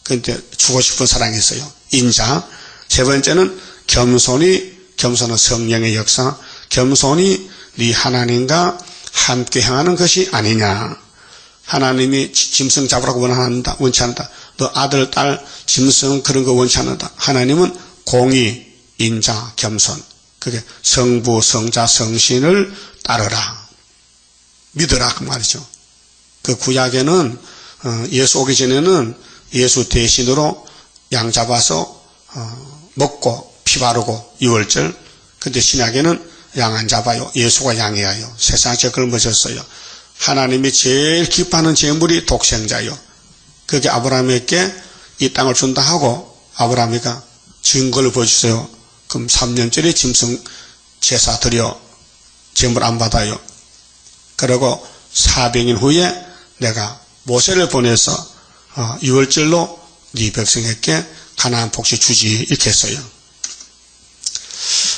그런데 주고 싶은 사랑이 있어요. 인자. 세 번째는 겸손은 성령의 역사. 겸손이 네 하나님과 함께 행하는 것이 아니냐. 하나님이 짐승 잡으라고 원치 않는다. 너 아들, 딸, 짐승 그런 거 원치 않는다. 하나님은 공의, 인자, 겸손. 그게 성부, 성자, 성신을 따르라. 믿으라 그 말이죠. 그 구약에는 예수 오기 전에는 예수 대신으로 양 잡아서 먹고 피 바르고 유월절. 근데 신약에는 양 안 잡아요. 예수가 양이에요. 세상에 걸머졌어요. 하나님이 제일 기뻐하는 제물이 독생자요. 그게 아브라함에게 이 땅을 준다 하고 아브라함이가 증거를 보여주세요. 그럼 3년짜리 짐승 제사 드려 제물 안 받아요. 그리고 400년 후에 내가 모세를 보내서 유월절로 네 백성에게 가나안 복지 주지 이렇게 했어요.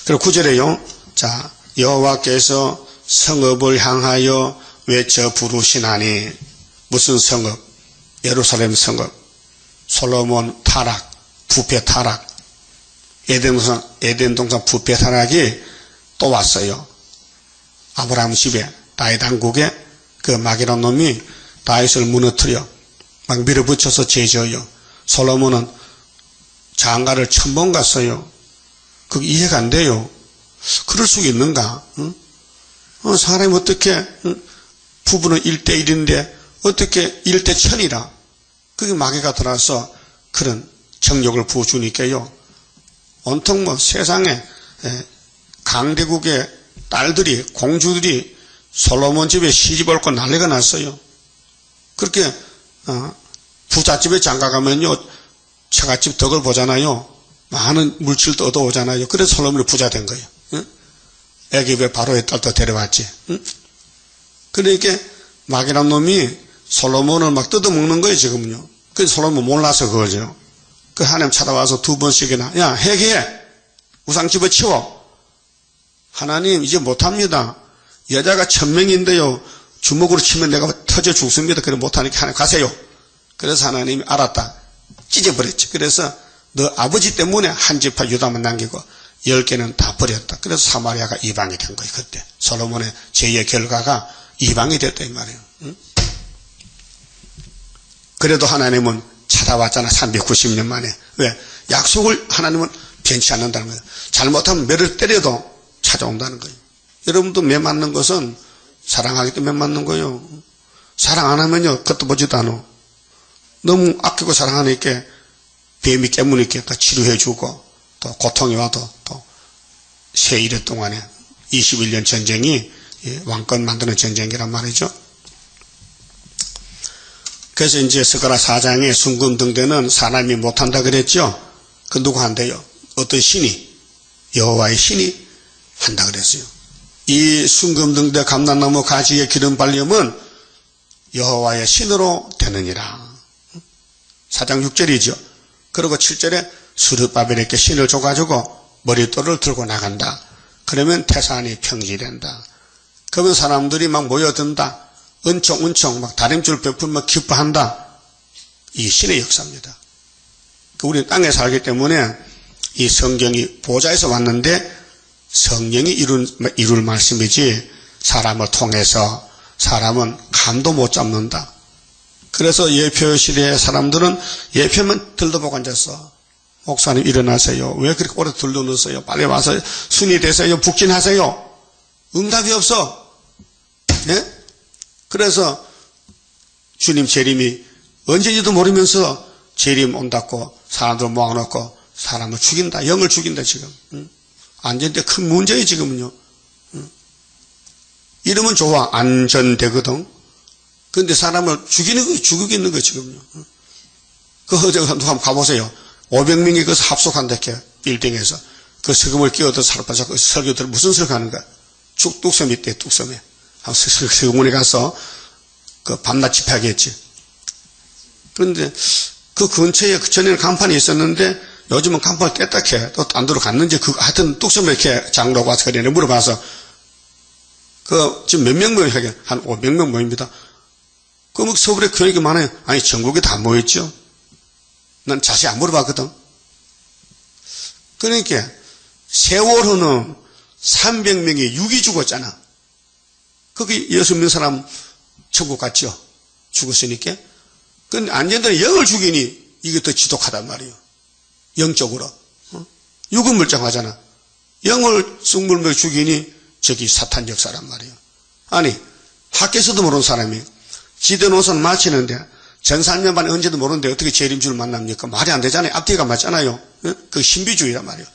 그리고 9절에요. 자, 여호와께서 성읍을 향하여 외쳐 부르시나니 무슨 성읍? 예루살렘 성읍. 솔로몬 타락, 부패 타락. 에덴 동산 부패 타락이 또 왔어요. 아브라함 집에 다윗 왕국에 그 마귀란 놈이 다윗을 무너뜨려 막 밀어붙여서 죄져요. 솔로몬은 장가를 1000번 갔어요. 그게 이해가 안 돼요. 그럴 수가 있는가? 응? 사람이 어떻게 부부는 1:1인데 어떻게 1:1000이라 그게 마귀가 들어와서 그런 정욕을 부어주니까요. 온통 뭐 세상에 강대국의 딸들이 공주들이 솔로몬 집에 시집 올 거 난리가 났어요. 그렇게 부잣집에 장가가면요 처갓집 덕을 보잖아요. 많은 물질도 얻어오잖아요. 그래서 솔로몬이 부자 된 거예요. 응? 애굽에 바로의 딸도 데려왔지. 응? 그러니까 마귀란 놈이 솔로몬을 막 뜯어먹는 거예요 지금은요. 그래서 솔로몬 몰라서 그거죠. 그 하나님 찾아와서 2번씩이나 야 회개해. 우상 집어치워. 하나님 이제 못합니다. 여자가 1000명인데요. 주먹으로 치면 내가 터져 죽습니다. 그래 못하니까 하나님 가세요. 그래서 하나님이 알았다. 찢어버렸지. 그래서 너 아버지 때문에 한 지파 유다만 남기고 10개는 다 버렸다. 그래서 사마리아가 이방이 된 거예요. 그때 솔로몬의 죄의 결과가 이방이 됐다 이 말이에요. 응? 그래도 하나님은 찾아왔잖아. 390년 만에. 왜? 약속을 하나님은 변치 않는다는 거예요. 잘못하면 매를 때려도 찾아온다는 거예요. 여러분도 매 맞는 것은 사랑하기 때문에 맞는 거예요. 사랑 안 하면요 그것도 보지도 않아. 너무 아끼고 사랑하니까 뱀이 깨무니까 또 치료해주고 또 고통이 와도 또 세일의 동안에 21년 전쟁이 왕권 만드는 전쟁이란 말이죠. 그래서 이제 스가랴 4장에 순금등대는 사람이 못한다 그랬죠. 그 누구 한대요? 어떤 신이 여호와의 신이 한다 그랬어요. 이 순금등대 감람나무 가지에 기름 발림은 여호와의 신으로 되느니라. 4장 6절이죠. 그리고 7절에 스룹바벨에게 신을 줘가지고 머릿돌을 들고 나간다. 그러면 태산이 평지된다. 그러면 사람들이 막 모여든다. 은총은총 막 다림줄 베풀며 기뻐한다. 이 신의 역사입니다. 우리는 땅에 살기 때문에 이 성경이 보좌에서 왔는데 성령이 이룰 말씀이지 사람을 통해서 사람은 감도 못 잡는다. 그래서 예표시대의 사람들은 예표만 들러보고 앉았어. 목사님 일어나세요. 왜 그렇게 오래 들러누세요? 빨리 와서 순이 되세요. 북진하세요. 응답이 없어. 네? 그래서 주님 재림이 언제인지도 모르면서 재림 온다고 사람들 모아놓고 사람을 죽인다. 영을 죽인다 지금. 안전대 큰 문제예요 지금은요. 이러면 좋아. 안전되거든. 그런데 사람을 죽이고 있는 거 지금요. 그거 누가 한번 가보세요. 500명이 거기서 합숙한다 이렇게 빌딩에서 그 세금을 끼워도 살빠져 그 설교들 무슨 설교하는 거야? 뚝섬 있대. 뚝섬에 세금원에 가서 그 밤낮 집회하겠지. 그런데 그 근처에 그 전에는 간판이 있었는데 요즘은 간판을 뗐다 캐. 또 딴 데로 갔는지 하여튼 뚝섬에 이렇게 장로가 와서 그래 물어봐서 지금 몇 명 모여 하게 한 500명 모입니다. 그럼 서울에 교회가 많아요. 아니 전국에 다 모였죠. 난 자세히 안 물어봤거든. 그러니까 세월호는 300명이 6이 죽었잖아. 거기 예수 믿는 사람 천국 갔죠. 죽었으니까. 근데 안전들은 영을 죽이니 이게 더 지독하단 말이에요. 영적으로. 육은 멀쩡하잖아. 영을 쑥물며 죽이니 저기 사탄 역사란 말이에요. 아니 학교에서도 모르는 사람이 지대 노선 마치는데 전산년반에 언제도 모르는데 어떻게 재림주를 만납니까? 말이 안 되잖아요. 앞뒤가 맞잖아요. 그 신비주의란 말이에요.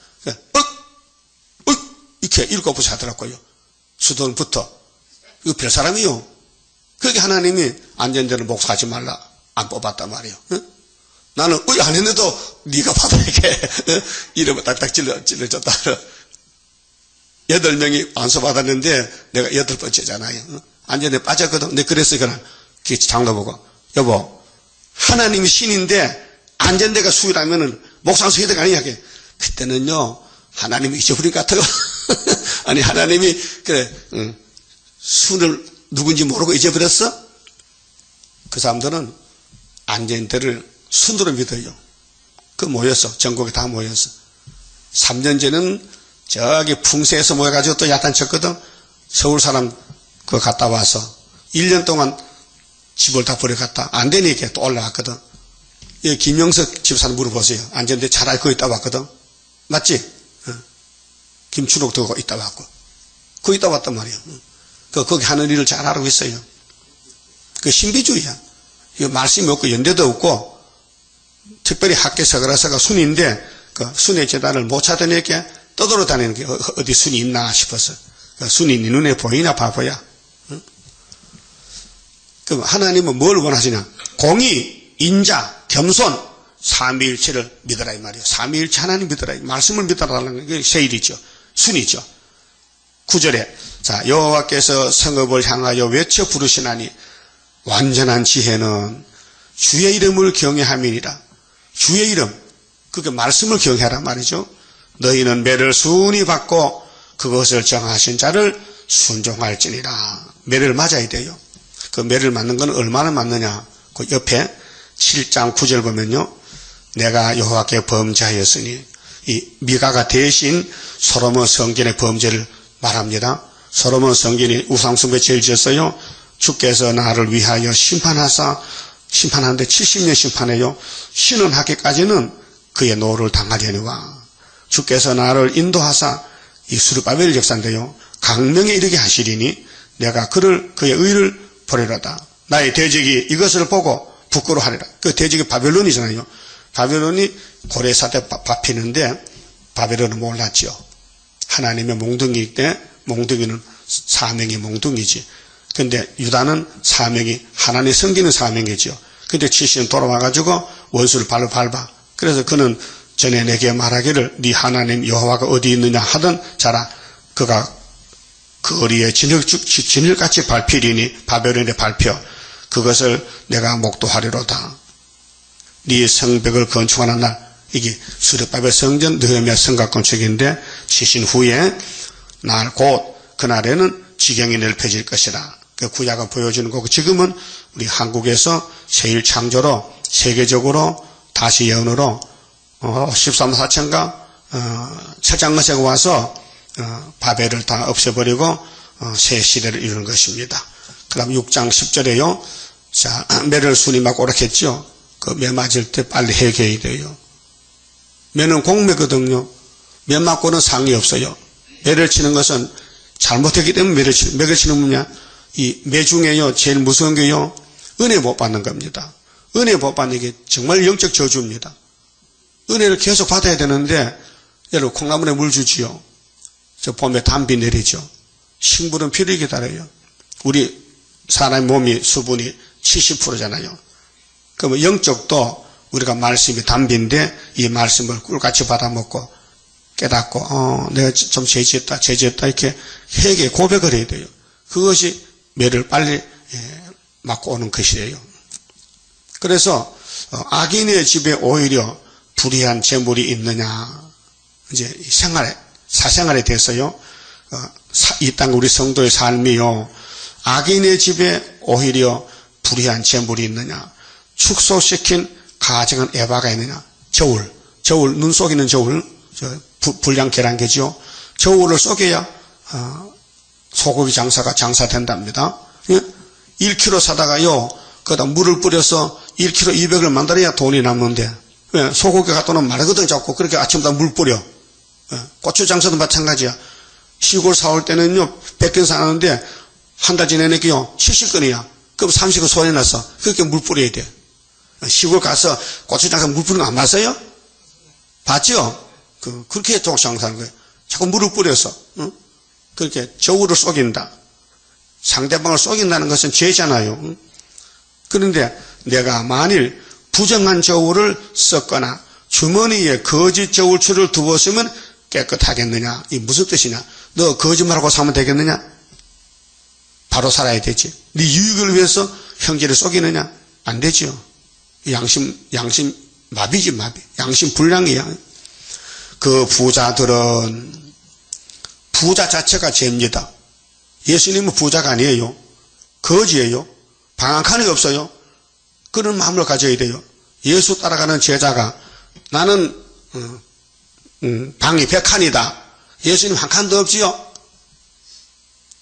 이렇게 7번 하더라고요. 수도원부터. 이거 별 사람이요. 그게 하나님이 안전대로 목사하지 말라 안 뽑았단 말이에요. 나는 안 했는데도 네가 받아 이렇게 이름을 딱딱 찔러줬다. 8명이 안수 받았는데 내가 8번째잖아요. 안전에 빠졌거든. 근데 그래서 그냥 장로 보고 여보 하나님이 신인데 안전대가 수위라면은 목상 수위대가 아니야. 그때는요 하나님이 잊어버린 것 같아요. 아니 하나님이 그래 순을 누군지 모르고 잊어버렸어? 그 사람들은 안전대를 순으로 믿어요. 그 모였어. 전국에 다 모였어. 3년 전에는 저기 풍세에서 모여가지고 또 야단 쳤거든. 서울 사람 그거 갔다 와서 1년 동안 집을 다 버려갔다. 안 되니까 또 올라왔거든. 예, 김영석 집사님 물어보세요. 안전대 잘 알고 있다 왔거든. 맞지? 김춘옥도 있다 왔고. 거기 있다 왔단 말이에요. 거기 하는 일을 잘 알고 있어요. 그 신비주의야. 이거 말씀이 없고 연대도 없고, 특별히 학계 서가라서가 순인데, 그 순의 재단을 못 찾아내게 떠돌아다니는 게 어디 순이 있나 싶어서. 그 순이 네 눈에 보이나 바보야. 그럼 하나님은 뭘 원하시냐? 공의, 인자, 겸손, 삼위일체를 믿어라 이 말이에요. 삼위일체 하나님 믿어라. 말씀을 믿어라는 게 세일이죠. 순이죠. 9절에 자 여호와께서 성읍을 향하여 외쳐 부르시나니 완전한 지혜는 주의 이름을 경외함이니라. 주의 이름, 그게 말씀을 경외하란 말이죠. 너희는 매를 순히 받고 그것을 정하신 자를 순종할지니라. 매를 맞아야 돼요. 그 매를 맞는 건 얼마나 맞느냐. 그 옆에 7장 9절 보면요. 내가 여호와께 범죄하였으니 이 미가가 대신 솔로몬 성전의 범죄를 말합니다. 솔로몬 성전이 우상숭배 제일 지었어요. 주께서 나를 위하여 심판하는데 70년 심판해요. 신원하기까지는 그의 노를 당하려니와 주께서 나를 인도하사 이 스룹바벨 역사인데요. 강명에 이르게 하시리니 내가 그의 의를 보리로다. 나의 대적이 이것을 보고 부끄러워하리라. 그 대적이 바벨론이잖아요. 바벨론이 고레사 때 잡히는데 바벨론은 몰랐죠. 하나님의 몽둥이일 때 몽둥이는 사명이 몽둥이지. 근데 유다는 사명이 하나님 섬기는 사명이죠. 근데 70년 돌아와가지고 원수를 발로 밟아. 그래서 그는 전에 내게 말하기를 네 하나님 여호와가 어디 있느냐 하던 자라 그가 거리에 진흙같이 밟히리니 바벨론의 발표 그것을 내가 목도하리로다. 네 성벽을 건축하는 날 이게 스룹바벨 성전 느헤미야 성곽 건축인데 치신 후에 날 곧 그날에는 지경이 넓혀질 것이라. 그 구약을 보여주는 거고 지금은 우리 한국에서 제1창조로 세계적으로 다시 예언으로 13만 4천가 철장거세가 와서 바벨을 다 없애버리고 새 시대를 이루는 것입니다. 그 다음 6장 10절에요. 자, 매를 순이 맞고 오락했죠. 그 매 맞을 때 빨리 해결해야 돼요. 매는 공매거든요. 매 맞고는 상이 없어요. 매를 치는 것은 잘못했기 때문에 매를 치는 뭐냐? 이 매 중에요, 제일 무서운 게요, 은혜 못 받는 겁니다. 은혜 못 받는 게 정말 영적 저주입니다. 은혜를 계속 받아야 되는데, 여러분, 콩나물에 물 주지요. 저 봄에 담비 내리죠. 식물은 피를 기다려요. 우리 사람의 몸이 수분이 70%잖아요. 그러면 영적도 우리가 말씀이 담비인데, 이 말씀을 꿀같이 받아먹고, 깨닫고, 내가 좀 죄지었다, 이렇게 회개 고백을 해야 돼요. 그것이 매를 빨리 맞고 오는 것이에요. 그래서 악인의 집에 오히려 불의한 재물이 있느냐, 이제 사생활에 대해서요, 이 땅 우리 성도의 삶이요, 악인의 집에 오히려 불의한 재물이 있느냐, 축소시킨 가정은 에바가 있느냐, 저울 눈 속이는 저울, 불량 계란계죠. 저울을 속여야 소고기 장사된답니다. 1kg 사다가요, 거기다 물을 뿌려서 1kg 200을 만들어야 돈이 남는데, 왜? 소고기 갖다 놓으면 마르거든 자꾸. 그렇게 아침부터 물 뿌려. 고추 장사도 마찬가지야. 시골 사올 때는요, 100건 사는데 한 달 지내니까요 70건이야. 그럼 30건 손에 났어. 그렇게 물 뿌려야 돼. 시골 가서 고추 장사 물 뿌리는 거 안 봤어요? 봤죠? 그렇게 장사하는 거예요. 자꾸 물을 뿌려서, 그렇게 저울을 속인다. 상대방을 속인다는 것은 죄잖아요. 그런데 내가 만일 부정한 저울을 썼거나 주머니에 거짓 저울추를 두었으면 깨끗하겠느냐? 이 무슨 뜻이냐? 너 거짓말하고 사면 되겠느냐? 바로 살아야 되지. 네 유익을 위해서 형제를 속이느냐? 안 되죠. 양심 마비지, 마비. 양심 불량이야. 그 부자들은 부자 자체가 죄입니다. 예수님은 부자가 아니에요. 거지예요. 방 한 칸이 없어요. 그런 마음을 가져야 돼요. 예수 따라가는 제자가 나는 방이 100칸이다. 예수님 한 칸도 없지요.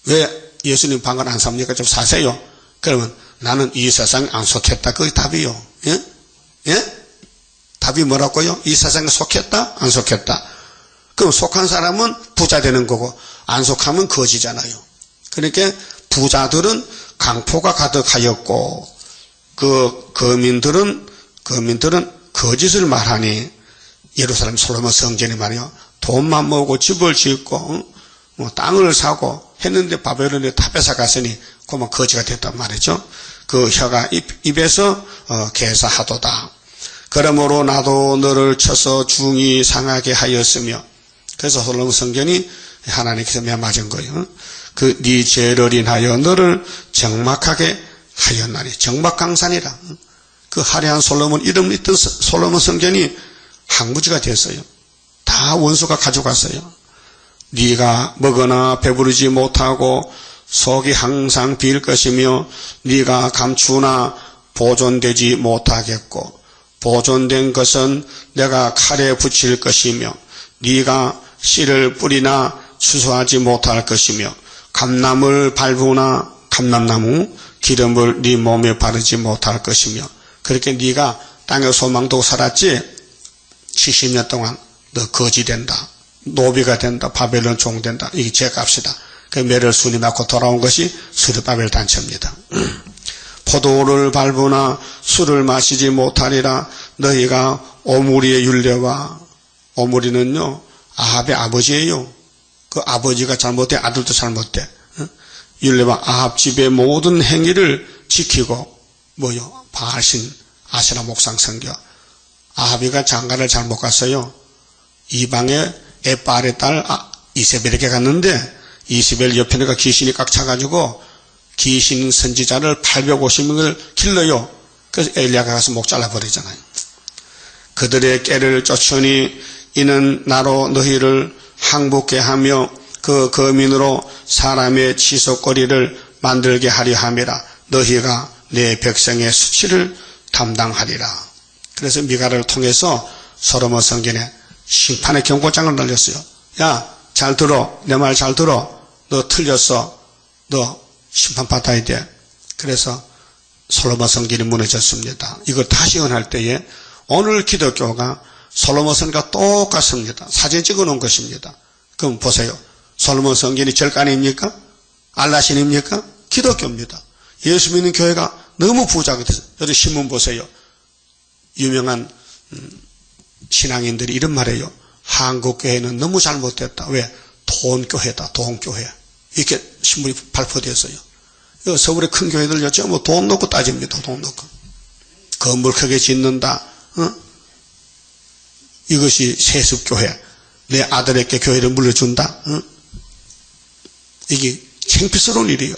왜 예수님 방을 안 삽니까? 좀 사세요. 그러면 나는 이 세상에 안 속했다. 그게 답이요. 예? 예? 답이 뭐라고요? 이 세상에 속했다? 안 속했다? 그럼 속한 사람은 부자 되는 거고 안 속하면 거지잖아요. 그러니까 부자들은 강포가 가득하였고 그 거민들은 거짓을 말하니 예루살렘 솔로몬 성전이 말이요. 돈만 모으고 집을 짓고 뭐 땅을 사고 했는데 바벨론의 탑에서 갔으니 그만 거지가 됐단 말이죠. 그 혀가 입에서 개사하도다. 그러므로 나도 너를 쳐서 중이 상하게 하였으며, 그래서 솔로몬 성전이 하나님께서 매맞은 거예요. 그 네 죄를 인하여 너를 정막하게 하였나니. 정막강산이라. 그 화려한 솔로몬 이름 있던 솔로몬 성전이 항구지가 됐어요. 다 원수가 가져갔어요. 네가 먹으나 배부르지 못하고 속이 항상 비일 것이며 네가 감추나 보존되지 못하겠고 보존된 것은 내가 칼에 붙일 것이며 네가 씨를 뿌리나 추수하지 못할 것이며 감람을 밟으나 감람나무 기름을 네 몸에 바르지 못할 것이며. 그렇게 네가 땅에 소망도 살았지 70년 동안 너 거지 된다. 노비가 된다. 바벨론 종 된다. 이게 죄값이다. 그 매를 순이 맞고 돌아온 것이 스룹바벨 단체입니다. 포도를 밟으나 술을 마시지 못하리라. 너희가 오므리의 율례와, 오므리는요 아합의 아버지예요. 그 아버지가 잘못돼 아들도 잘못돼. 율례와 아합 집의 모든 행위를 지키고 뭐요? 바알신 아세라 목상 섬겨. 아합이가 장가를 잘못 갔어요. 이방의 에빠의 딸 이세벨에게 갔는데 이스벨 옆에가 귀신이 꽉 차가지고 귀신 선지자를 850명을 길러요. 그래서 엘리야가 가서 목 잘라버리잖아요. 그들의 깨를 쫓으니 이는 나로 너희를 항복케 하며 그 거민으로 사람의 치솟거리를 만들게 하려 함이라. 너희가 내 백성의 수치를 담당하리라. 그래서 미가를 통해서 솔로몬 성전에 심판의 경고장을 날렸어요. 야, 잘 들어. 내 말 잘 들어. 너 틀렸어. 너 심판받아야 돼. 그래서 솔로몬 성전이 무너졌습니다. 이걸 다시 연할 때에 오늘 기독교가 솔로몬 성전과 똑같습니다. 사진 찍어 놓은 것입니다. 그럼 보세요. 솔로몬 성전이 절간입니까? 알라신입니까? 기독교입니다. 예수 믿는 교회가 너무 부자가 됐어요. 여기 신문 보세요. 유명한 신앙인들이 이런 말이에요. 한국교회는 너무 잘못됐다. 왜? 돈교회다. 돈교회. 이렇게 신문이 발표됐어요. 서울의 큰 교회들요, 전부 돈 넣고 따집니다. 돈 넣고. 건물 크게 짓는다. 이것이 세습교회. 내 아들에게 교회를 물려준다. 이게 창피스러운 일이에요.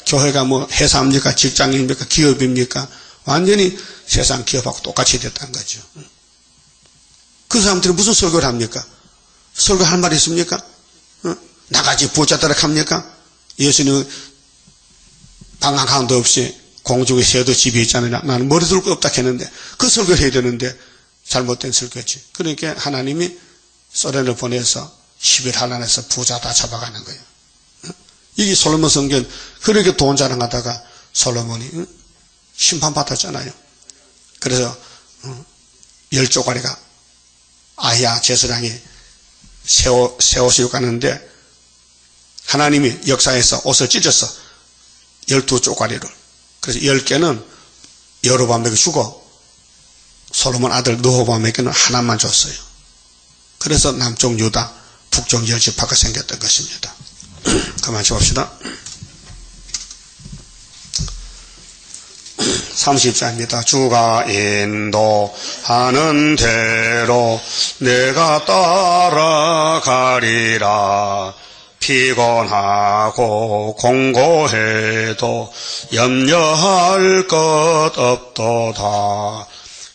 교회가 뭐 회사입니까? 직장입니까? 기업입니까? 완전히 세상 기업하고 똑같이 됐다는 거죠. 그 사람들이 무슨 설교를 합니까? 설교할 말이 있습니까? 나가지 부자들을 합니까? 예수님은 방 한 칸도 없이 공중에 새도 집이 있잖아요. 나는 머리 둘 거 없다 했는데 그 설교를 해야 되는데 잘못된 설교지. 그러니까 하나님이 소련을 보내서 11한란에서 부자 다 잡아가는 거예요. 이게 솔로몬 성전. 그렇게 돈 자랑하다가 솔로몬이 심판받았잖아요. 그래서 10조가리가 아히야 제사장이 새 옷을 가는데 하나님이 역사에서 옷을 찢었어. 12조가리를. 그래서 10개는 여로보암에게 주고 솔로몬 아들 느호보암에게는 하나만 줬어요. 그래서 남쪽 유다, 북쪽 10지파가 생겼던 것입니다. 그만 줍시다. 30자입니다. 주가 인도하는 대로 내가 따라가리라. 피곤하고 공고해도 염려할 것 없도다.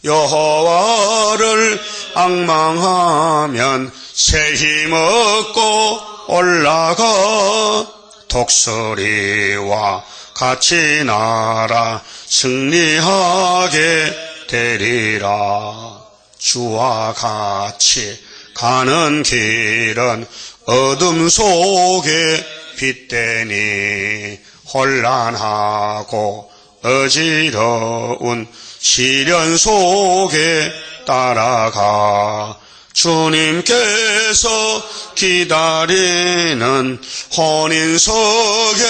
여호와를 앙망하면 새 힘 얻고 올라가. 독수리와 같이 날아 승리하게 되리라. 주와 같이 가는 길은 어둠 속에 빛되니 혼란하고 어지러운 시련 속에 따라가. 주님께서 기다리는 혼인석에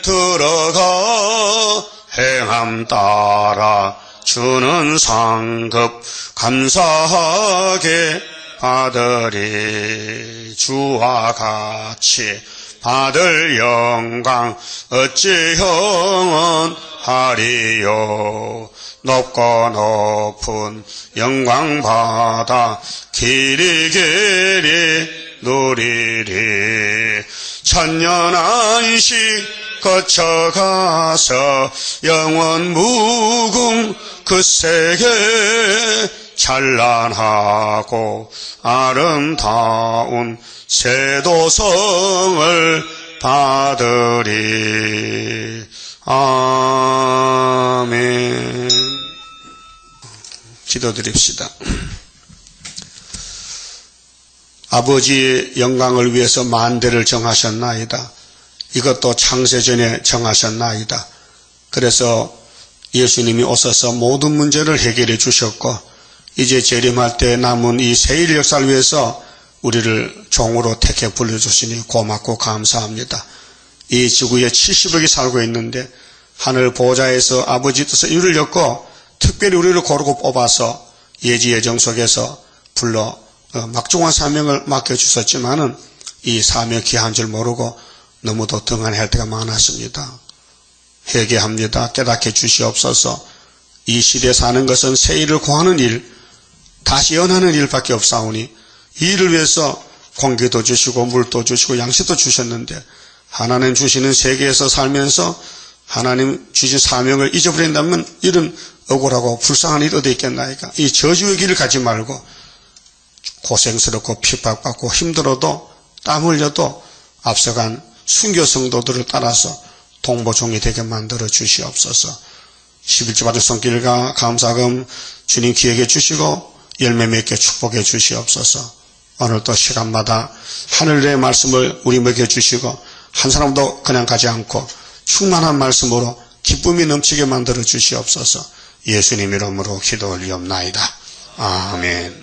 들어가. 행함 따라 주는 상급 감사하게 받으리. 주와 같이 받을 영광 어찌 영원하리요. 높고 높은 영광 받아 길이 누리리. 천년 안식 거쳐가서 영원 무궁 그 세계 찬란하고 아름다운 세도성을 받으리. 아멘. 기도드립시다. 아버지의 영광을 위해서 만대를 정하셨나이다. 이것도 창세전에 정하셨나이다. 그래서 예수님이 오셔서 모든 문제를 해결해 주셨고 이제 재림할 때 남은 이 세일 역사를 위해서 우리를 종으로 택해 불러주시니 고맙고 감사합니다. 이 지구에 70억이 살고 있는데 하늘 보좌에서 아버지 뜻을 이루려고 특별히 우리를 고르고 뽑아서 예지 예정 속에서 불러 막중한 사명을 맡겨주셨지만은 이 사명 귀한 줄 모르고 너무도 등한할 때가 많았습니다. 회개합니다. 깨닫게 주시옵소서. 이 시대에 사는 것은 새 일을 구하는 일, 다시 연하는 일밖에 없사오니 이 일을 위해서 공기도 주시고 물도 주시고 양식도 주셨는데 하나님 주시는 세계에서 살면서 하나님 주신 사명을 잊어버린다면 이런 억울하고 불쌍한 일이 어디 있겠나이까. 이 저주의 길을 가지 말고 고생스럽고 핍박받고 힘들어도 땀 흘려도 앞서간 순교 성도들을 따라서 동보종이 되게 만들어 주시옵소서. 11조 받은 손길과 감사금 주님 기억해 주시고 열매 맺게 축복해 주시옵소서. 오늘도 시간마다 하늘의 말씀을 우리 먹여 주시고 한 사람도 그냥 가지 않고 충만한 말씀으로 기쁨이 넘치게 만들어 주시옵소서. 예수님 이름으로 기도 올리옵나이다. 아멘.